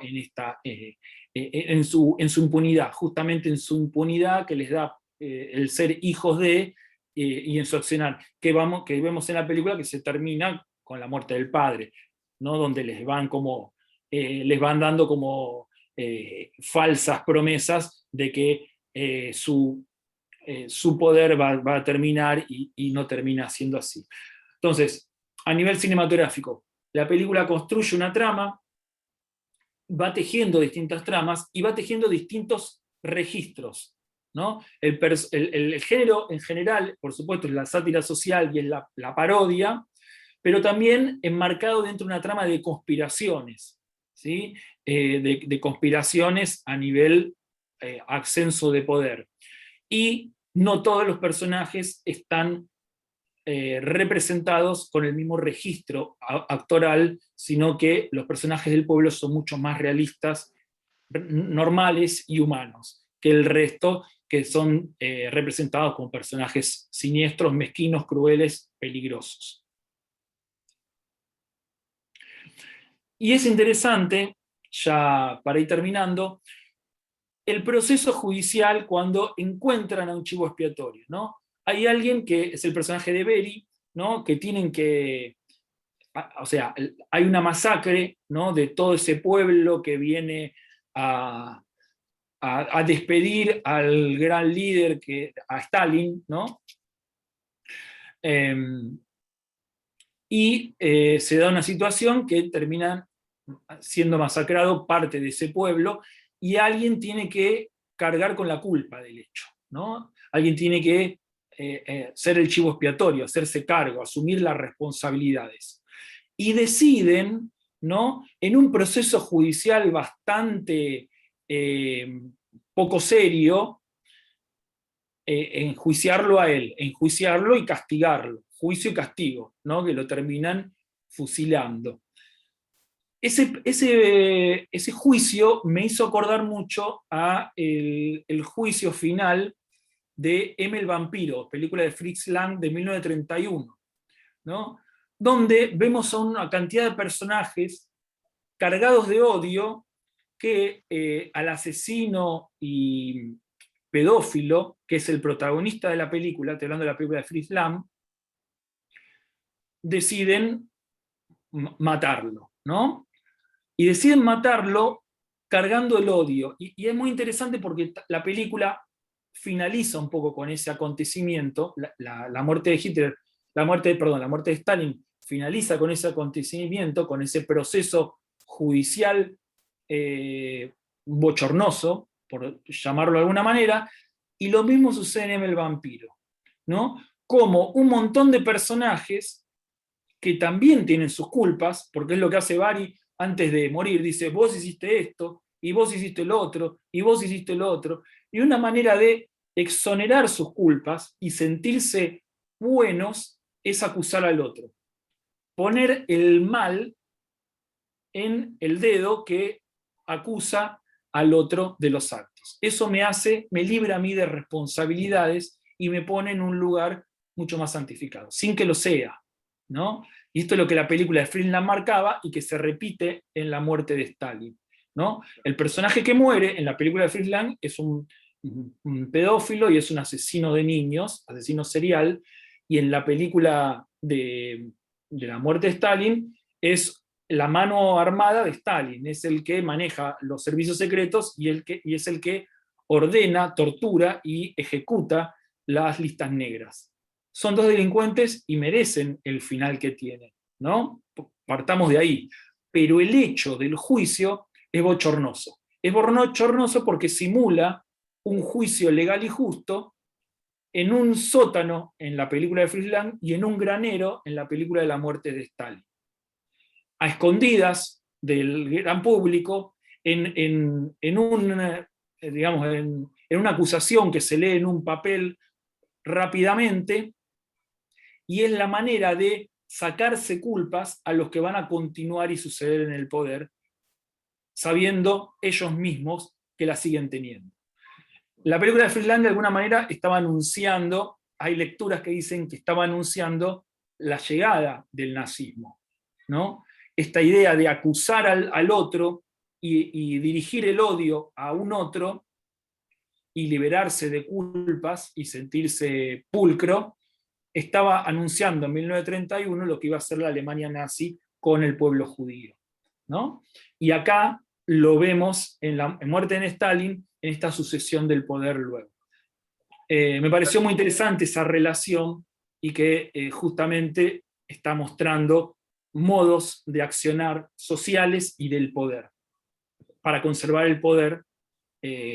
En su impunidad, justamente en su impunidad que les da el ser hijos de, y en su accionar, que vemos en la película que se termina con la muerte del padre, ¿no? Donde les van dando como falsas promesas de que su poder va a terminar y no termina siendo así. Entonces, a nivel cinematográfico, la película construye una trama, va tejiendo distintas tramas y va tejiendo distintos registros, ¿no? El género en general, por supuesto, es la sátira social y es la parodia, pero también enmarcado dentro de una trama de conspiraciones, ¿sí? De conspiraciones a nivel ascenso de poder. Y no todos los personajes están representados con el mismo registro actoral, sino que los personajes del pueblo son mucho más realistas, normales y humanos, que el resto, que son representados como personajes siniestros, mezquinos, crueles, peligrosos. Y es interesante, ya para ir terminando, el proceso judicial cuando encuentran a un chivo expiatorio, ¿no? Hay alguien que es el personaje de Berry, ¿no? Que tienen que, o sea, hay una masacre, ¿no? De todo ese pueblo que viene a despedir al gran líder, a Stalin, ¿no? Y se da una situación que termina siendo masacrado parte de ese pueblo y alguien tiene que cargar con la culpa del hecho, ¿no? Alguien tiene que ser el chivo expiatorio, hacerse cargo, asumir las responsabilidades. Y deciden, ¿no? En un proceso judicial bastante poco serio, enjuiciarlo a él, enjuiciarlo y castigarlo, juicio y castigo, ¿no? Que lo terminan fusilando. Ese juicio me hizo acordar mucho a el juicio final de M el vampiro, película de Fritz Lang de 1931, ¿no? Donde vemos a una cantidad de personajes cargados de odio que al asesino y pedófilo, que es el protagonista de la película, estoy hablando de la película de Fritz Lang, deciden matarlo, ¿no? Y deciden matarlo cargando el odio. Y es muy interesante porque la película finaliza un poco con ese acontecimiento, la muerte de Hitler, la muerte de Stalin finaliza con ese acontecimiento, con ese proceso judicial bochornoso, por llamarlo de alguna manera, y lo mismo sucede en El vampiro, ¿no? Como un montón de personajes que también tienen sus culpas, porque es lo que hace Barry antes de morir, dice, vos hiciste esto, y vos hiciste lo otro, y vos hiciste lo otro, y una manera de exonerar sus culpas y sentirse buenos es acusar al otro. Poner el mal en el dedo que acusa al otro de los actos. Eso me libra a mí de responsabilidades y me pone en un lugar mucho más santificado, sin que lo sea, ¿no? Y esto es lo que la película de Friedland marcaba y que se repite en La muerte de Stalin, ¿no? El personaje que muere en la película de Friedland es un pedófilo y es un asesino de niños, asesino serial, y en la película de La muerte de Stalin es la mano armada de Stalin, es el que maneja los servicios secretos y es el que ordena, tortura y ejecuta las listas negras. Son dos delincuentes y merecen el final que tienen, ¿no? Partamos de ahí. Pero el hecho del juicio es bochornoso. Es bochornoso porque simula un juicio legal y justo en un sótano en la película de Friedland y en un granero en la película de La muerte de Stalin. A escondidas del gran público, en una acusación que se lee en un papel rápidamente, y es la manera de sacarse culpas a los que van a continuar y suceder en el poder, sabiendo ellos mismos que la siguen teniendo. La película de Friedland de alguna manera estaba anunciando, hay lecturas que dicen que estaba anunciando la llegada del nazismo, ¿no? Esta idea de acusar al otro y dirigir el odio a un otro y liberarse de culpas y sentirse pulcro, estaba anunciando en 1931 lo que iba a ser la Alemania nazi con el pueblo judío, ¿no? Y acá lo vemos en Muerte de Stalin, en esta sucesión del poder luego. Me pareció muy interesante esa relación y que justamente está mostrando modos de accionar sociales y del poder. Para conservar el poder,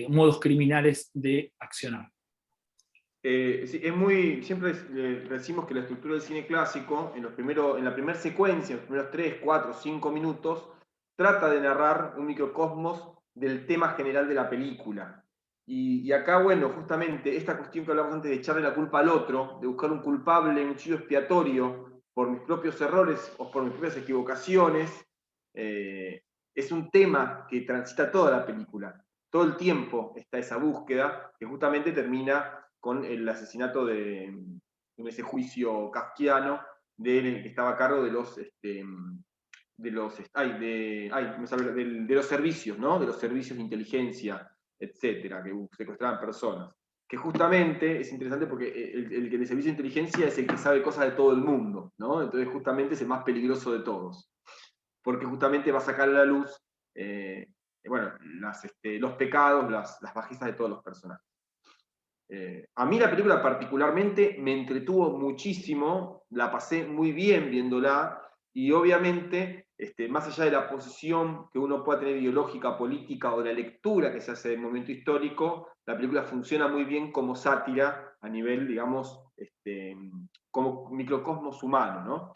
modos criminales de accionar. Sí, siempre decimos que la estructura del cine clásico, en la primera secuencia, en los primeros 3, 4, 5 minutos, trata de narrar un microcosmos del tema general de la película. Y acá, bueno, justamente esta cuestión que hablamos antes de echarle la culpa al otro, de buscar un culpable, un chivo expiatorio por mis propios errores o por mis propias equivocaciones, es un tema que transita toda la película. Todo el tiempo está esa búsqueda que justamente termina con el asesinato en ese juicio kafkiano que estaba a cargo de los servicios, ¿no? De los servicios de inteligencia, etcétera, que secuestraban personas. Que justamente es interesante porque el que de servicio de inteligencia es el que sabe cosas de todo el mundo, ¿no? Entonces justamente es el más peligroso de todos. Porque justamente va a sacar a la luz los pecados, las bajezas de todos los personajes. A mí la película particularmente me entretuvo muchísimo, la pasé muy bien viéndola, y obviamente, más allá de la posición que uno pueda tener ideológica, política o de la lectura que se hace del momento histórico, la película funciona muy bien como sátira a nivel, digamos, como microcosmos humano, ¿no?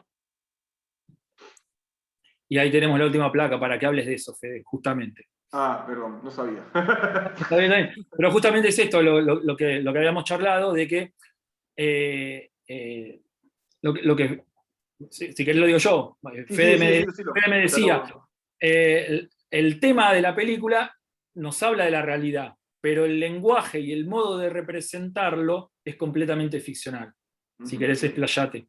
Y ahí tenemos la última placa para que hables de eso, Fede, justamente. Ah, perdón, no sabía. Está bien. Pero justamente es esto lo que habíamos charlado, de que si querés lo digo yo, Fede me decía, el tema de la película nos habla de la realidad, pero el lenguaje y el modo de representarlo es completamente ficcional. Si querés, explayate.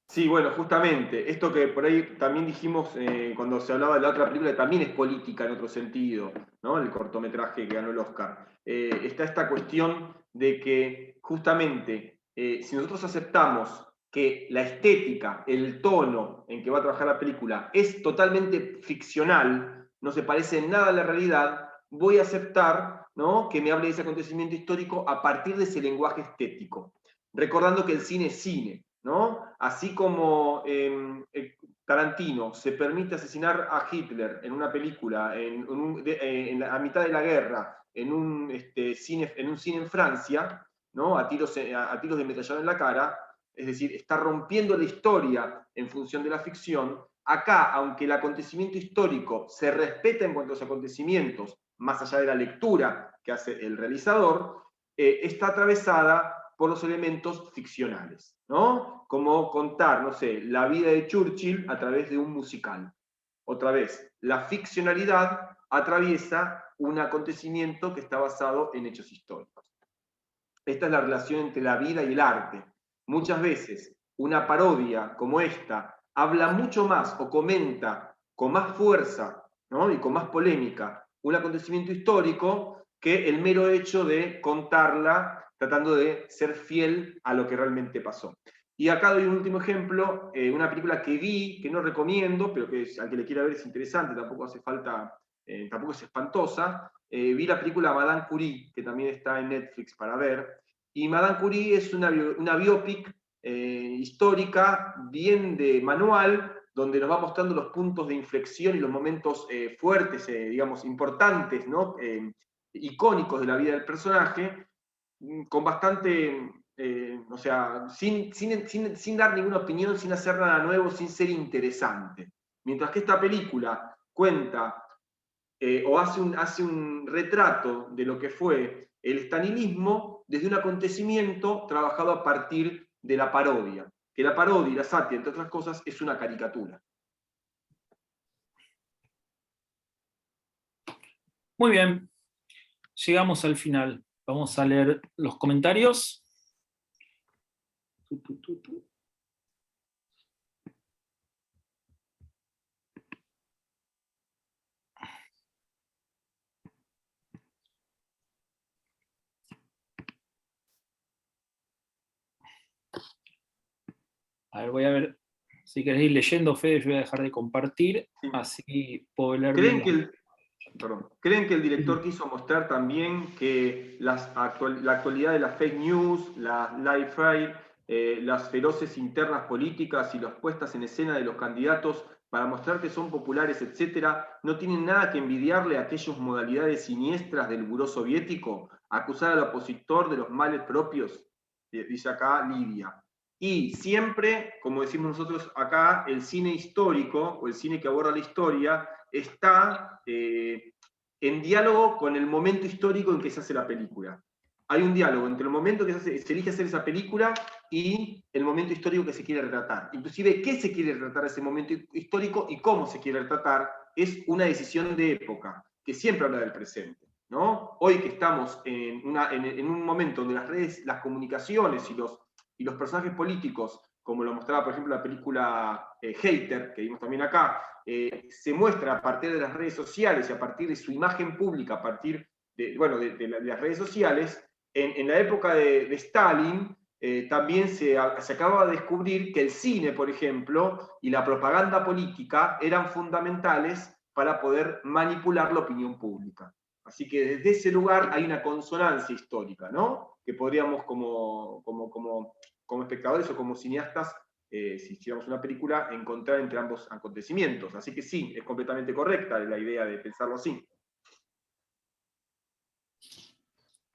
Sí, bueno, justamente, esto que por ahí también dijimos cuando se hablaba de la otra película, también es política en otro sentido, ¿no? El cortometraje que ganó el Oscar. Está esta cuestión de que justamente, si nosotros aceptamos que la estética, el tono en que va a trabajar la película es totalmente ficcional, no se parece en nada a la realidad, voy a aceptar, ¿no?, que me hable de ese acontecimiento histórico a partir de ese lenguaje estético. Recordando que el cine es cine, ¿no? Así como Tarantino se permite asesinar a Hitler en una película, a mitad de la guerra, en un cine en Francia, ¿no?, a tiros de ametralladora en la cara, es decir, está rompiendo la historia en función de la ficción. Acá, aunque el acontecimiento histórico se respeta en cuanto a los acontecimientos, más allá de la lectura que hace el realizador, está atravesada por los elementos ficcionales, ¿no? Como contar, no sé, la vida de Churchill a través de un musical. Otra vez, la ficcionalidad atraviesa un acontecimiento que está basado en hechos históricos. Esta es la relación entre la vida y el arte. Muchas veces una parodia como esta habla mucho más o comenta con más fuerza, ¿no?, y con más polémica un acontecimiento histórico que el mero hecho de contarla tratando de ser fiel a lo que realmente pasó. Y acá doy un último ejemplo, una película que vi, que no recomiendo, pero que al que le quiera ver es interesante, tampoco hace falta, tampoco es espantosa. Vi la película Madame Curie, que también está en Netflix para ver, y Madame Curie es una biopic histórica, bien de manual, donde nos va mostrando los puntos de inflexión y los momentos fuertes, digamos, importantes, ¿no?, icónicos de la vida del personaje, con bastante, o sea, sin dar ninguna opinión, sin hacer nada nuevo, sin ser interesante. Mientras que esta película cuenta o hace un retrato de lo que fue el stalinismo desde un acontecimiento trabajado a partir de la parodia. Que la parodia y la sátira, entre otras cosas, es una caricatura. Muy bien, llegamos al final. Vamos a leer los comentarios. A ver, voy a ver si querés ir leyendo, Fede, yo voy a dejar de compartir, así puedo leer. ¿Creen que el director quiso mostrar también que la actualidad de las fake news, la live fire, las feroces internas políticas y las puestas en escena de los candidatos para mostrar que son populares, etcétera, no tienen nada que envidiarle a aquellas modalidades siniestras del buró soviético? Acusar al opositor de los males propios, dice acá Lidia. Y siempre, como decimos nosotros acá, el cine histórico, o el cine que aborda la historia, está en diálogo con el momento histórico en que se hace la película. Hay un diálogo entre el momento que se elige hacer esa película y el momento histórico que se quiere retratar. Inclusive, qué se quiere retratar ese momento histórico y cómo se quiere retratar es una decisión de época, que siempre habla del presente, ¿no? Hoy que estamos en un momento donde las redes, las comunicaciones y los personajes políticos, como lo mostraba, por ejemplo, la película Hater, que vimos también acá, se muestra a partir de las redes sociales y a partir de su imagen pública, a partir de las redes sociales. En la época de Stalin también se acababa de descubrir que el cine, por ejemplo, y la propaganda política eran fundamentales para poder manipular la opinión pública. Así que desde ese lugar hay una consonancia histórica, ¿no?, que podríamos como espectadores o como cineastas, si hiciéramos una película, encontrar entre ambos acontecimientos. Así que sí, es completamente correcta la idea de pensarlo así.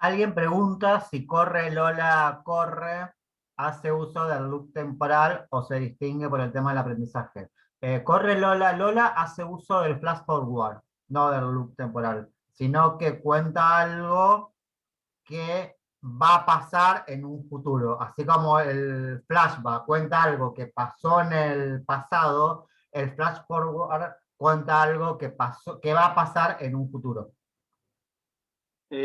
Alguien pregunta si Corre Lola Corre hace uso del loop temporal o se distingue por el tema del aprendizaje. Corre Lola Lola hace uso del flash forward, no del loop temporal, sino que cuenta algo que va a pasar en un futuro. Así como el flashback cuenta algo que pasó en el pasado, el flash forward cuenta algo que va a pasar en un futuro.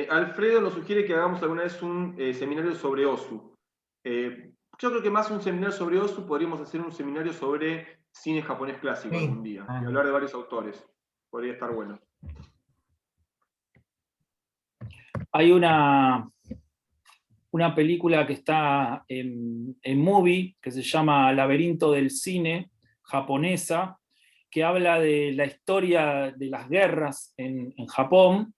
Alfredo nos sugiere que hagamos alguna vez un seminario sobre Ozu. Yo creo que más un seminario sobre Ozu, podríamos hacer un seminario sobre cine japonés clásico algún día, y hablar de varios autores. Podría estar bueno. Hay una película que está en Movie, que se llama Laberinto del Cine, japonesa, que habla de la historia de las guerras en Japón,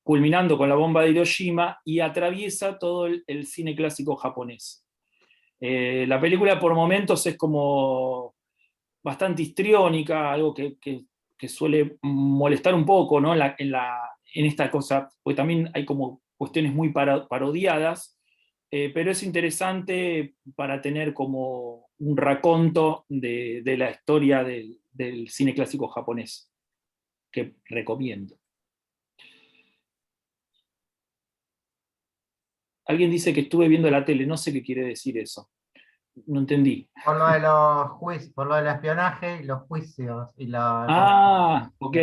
culminando con la bomba de Hiroshima, y atraviesa todo el cine clásico japonés. La película por momentos es como bastante histriónica, algo que suele molestar un poco, ¿no?, en esta cosa, porque también hay como cuestiones muy parodiadas, pero es interesante para tener como un raconto de la historia del cine clásico japonés, que recomiendo. Alguien dice que estuve viendo la tele, no sé qué quiere decir eso. No entendí. Por lo de los juicios, por lo del espionaje y los juicios. Ok.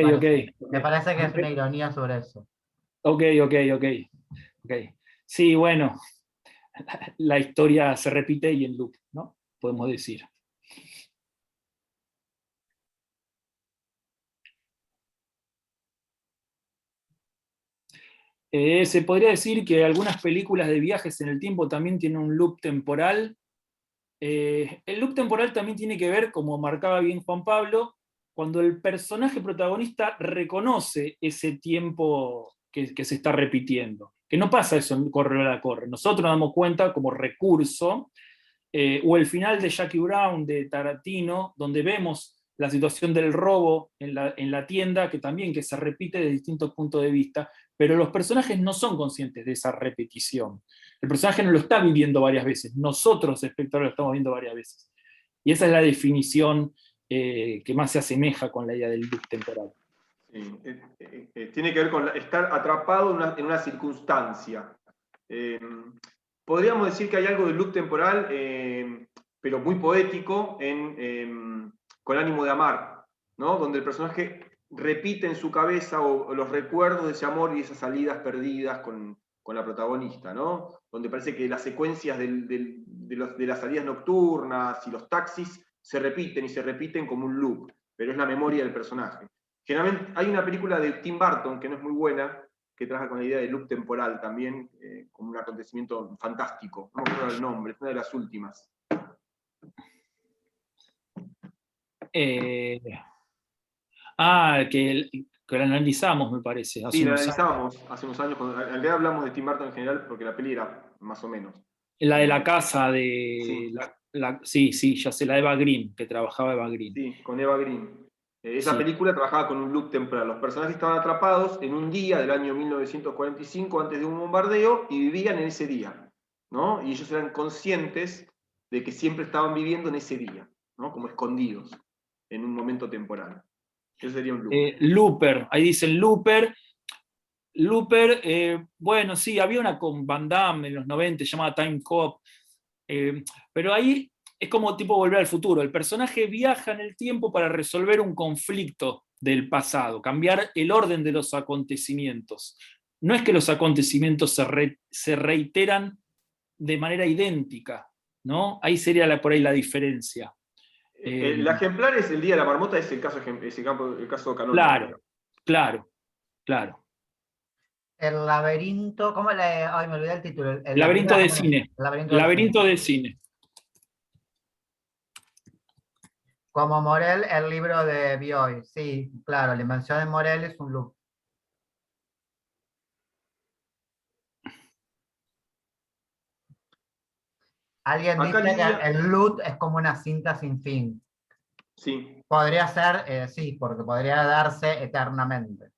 Me parece que es una ironía sobre eso. Ok. Sí, bueno, la historia se repite y en loop, ¿no? Podemos decir. Se podría decir que algunas películas de viajes en el tiempo también tienen un loop temporal. El loop temporal también tiene que ver, como marcaba bien Juan Pablo, cuando el personaje protagonista reconoce ese tiempo que se está repitiendo. Que no pasa eso en Corre la Corre. Nosotros nos damos cuenta como recurso, o el final de Jackie Brown de Tarantino, donde vemos la situación del robo en la tienda, que se repite de distintos puntos de vista, pero los personajes no son conscientes de esa repetición. El personaje no lo está viviendo varias veces, nosotros, espectadores, lo estamos viendo varias veces. Y esa es la definición que más se asemeja con la idea del loop temporal. Sí, tiene que ver con estar atrapado en una circunstancia. Podríamos decir que hay algo del loop temporal, pero muy poético, Con ánimo de amar, ¿no? Donde el personaje repite en su cabeza o los recuerdos de ese amor y esas salidas perdidas con la protagonista, ¿no? Donde parece que las secuencias de las salidas nocturnas y los taxis se repiten como un loop, pero es la memoria del personaje. Generalmente hay una película de Tim Burton que no es muy buena, que trabaja con la idea de loop temporal también, como un acontecimiento fantástico. No me acuerdo el nombre, es una de las últimas. Que la analizamos, me parece. Sí, la analizamos hace unos años. En realidad hablamos de Tim Burton en general porque la peli era más o menos. La de la casa de... Sí, ya sé, la de Eva Green, que trabajaba Eva Green. Sí, con Eva Green. Esa película trabajaba con un loop temporal. Los personajes estaban atrapados en un día del año 1945 antes de un bombardeo y vivían en ese día, ¿no? Y ellos eran conscientes de que siempre estaban viviendo en ese día, ¿no? Como escondidos en un momento temporal. Eso sería un loop. Looper, ahí dicen Looper. Looper, bueno, sí, había una con Van Damme en los 90, llamada Time Cop, pero ahí es como tipo Volver al Futuro. El personaje viaja en el tiempo para resolver un conflicto del pasado, cambiar el orden de los acontecimientos. No es que los acontecimientos se reiteran de manera idéntica, ¿no? Ahí sería por ahí la diferencia. El ejemplar es el Día de la Marmota, es el caso canónico. Claro. El laberinto, ¿cómo le...? Ay, me olvidé el título. Laberinto de cine. Laberinto de cine. Como Morel, el libro de Bioy. Sí, claro, la invención de Morel es un loop. Alguien dice que el loop es como una cinta sin fin. Sí. Podría ser, sí, porque podría darse eternamente.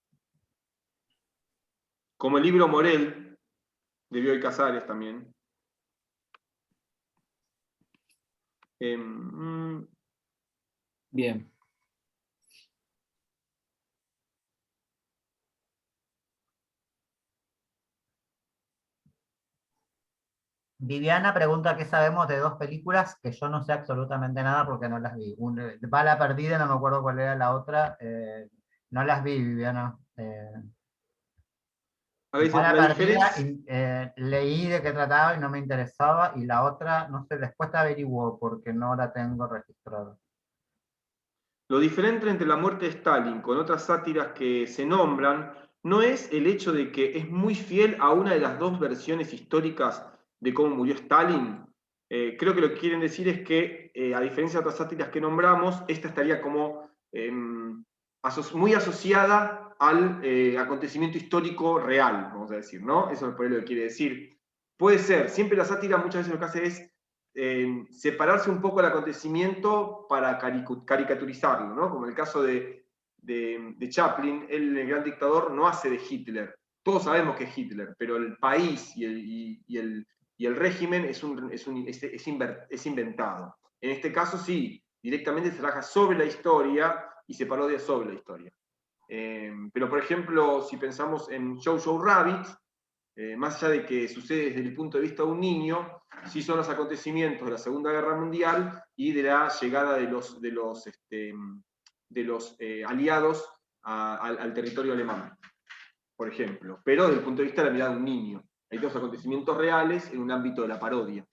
Como el libro Morel, de Bioy Casares también. Bien. Viviana pregunta qué sabemos de dos películas que yo no sé absolutamente nada porque no las vi. Bala Perdida, no me acuerdo cuál era la otra. No las vi, Viviana. Bala Perdida, leí de qué trataba y no me interesaba. Y la otra, no sé, después te averiguo porque no la tengo registrada. Lo diferente entre La muerte de Stalin con otras sátiras que se nombran no es el hecho de que es muy fiel a una de las dos versiones históricas de cómo murió Stalin. Creo que lo que quieren decir es que, a diferencia de otras sátiras que nombramos, esta estaría como muy asociada al acontecimiento histórico real, vamos a decir, ¿no? Eso es por ahí lo que quiere decir. Puede ser, siempre la sátira muchas veces lo que hace es separarse un poco del acontecimiento para caricaturizarlo, ¿no? Como el caso de Chaplin, él, el gran dictador, no hace de Hitler. Todos sabemos que es Hitler, pero el país y el régimen es inventado. En este caso sí, directamente se trabaja sobre la historia y se parodia sobre la historia. Pero por ejemplo, si pensamos en Jojo Rabbit, más allá de que sucede desde el punto de vista de un niño, sí son los acontecimientos de la Segunda Guerra Mundial y de la llegada de los aliados al territorio alemán, por ejemplo. Pero desde el punto de vista de la mirada de un niño. Hay dos acontecimientos reales en un ámbito de la parodia.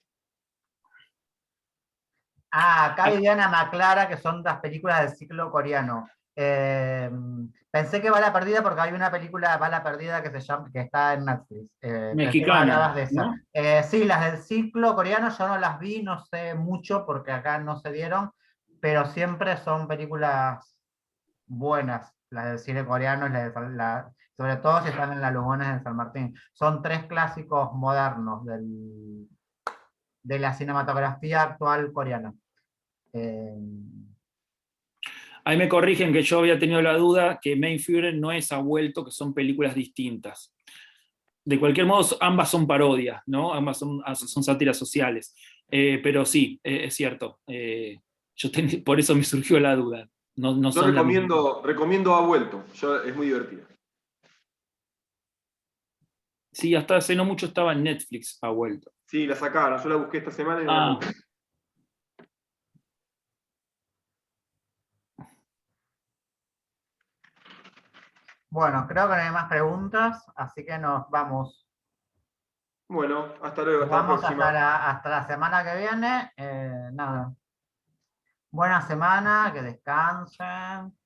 Acá Viviana me aclara que son las películas del ciclo coreano. Pensé que Bala Perdida porque hay una película Bala Perdida que está en Netflix. Mexicana, de esa. ¿No? Sí, las del ciclo coreano yo no las vi, no sé mucho porque acá no se dieron, pero siempre son películas buenas, las del cine coreano, sobre todo si están en las Lugones de San Martín. Son 3 clásicos modernos de la cinematografía actual coreana. Ahí me corrigen que yo había tenido la duda que Mein Führer no es Ha vuelto, que son películas distintas. De cualquier modo, ambas son parodias, ¿no? Ambas son sátiras sociales. Pero sí, es cierto. Por eso me surgió la duda. No yo recomiendo Ha vuelto, es muy divertida. Sí, hasta hace no mucho estaba en Netflix Ha vuelto. Sí, la sacaron, yo la busqué esta semana y no la busqué. Bueno, creo que no hay más preguntas, así que nos vamos. Bueno, hasta luego, hasta la próxima. Hasta la semana que viene. Nada. Buena semana, que descansen.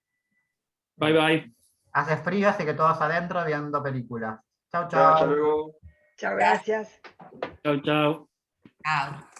Bye, bye. Hace frío, así que todos adentro viendo películas. Chau, chau. Hasta luego. Chao, gracias. Chau, chau. Chao.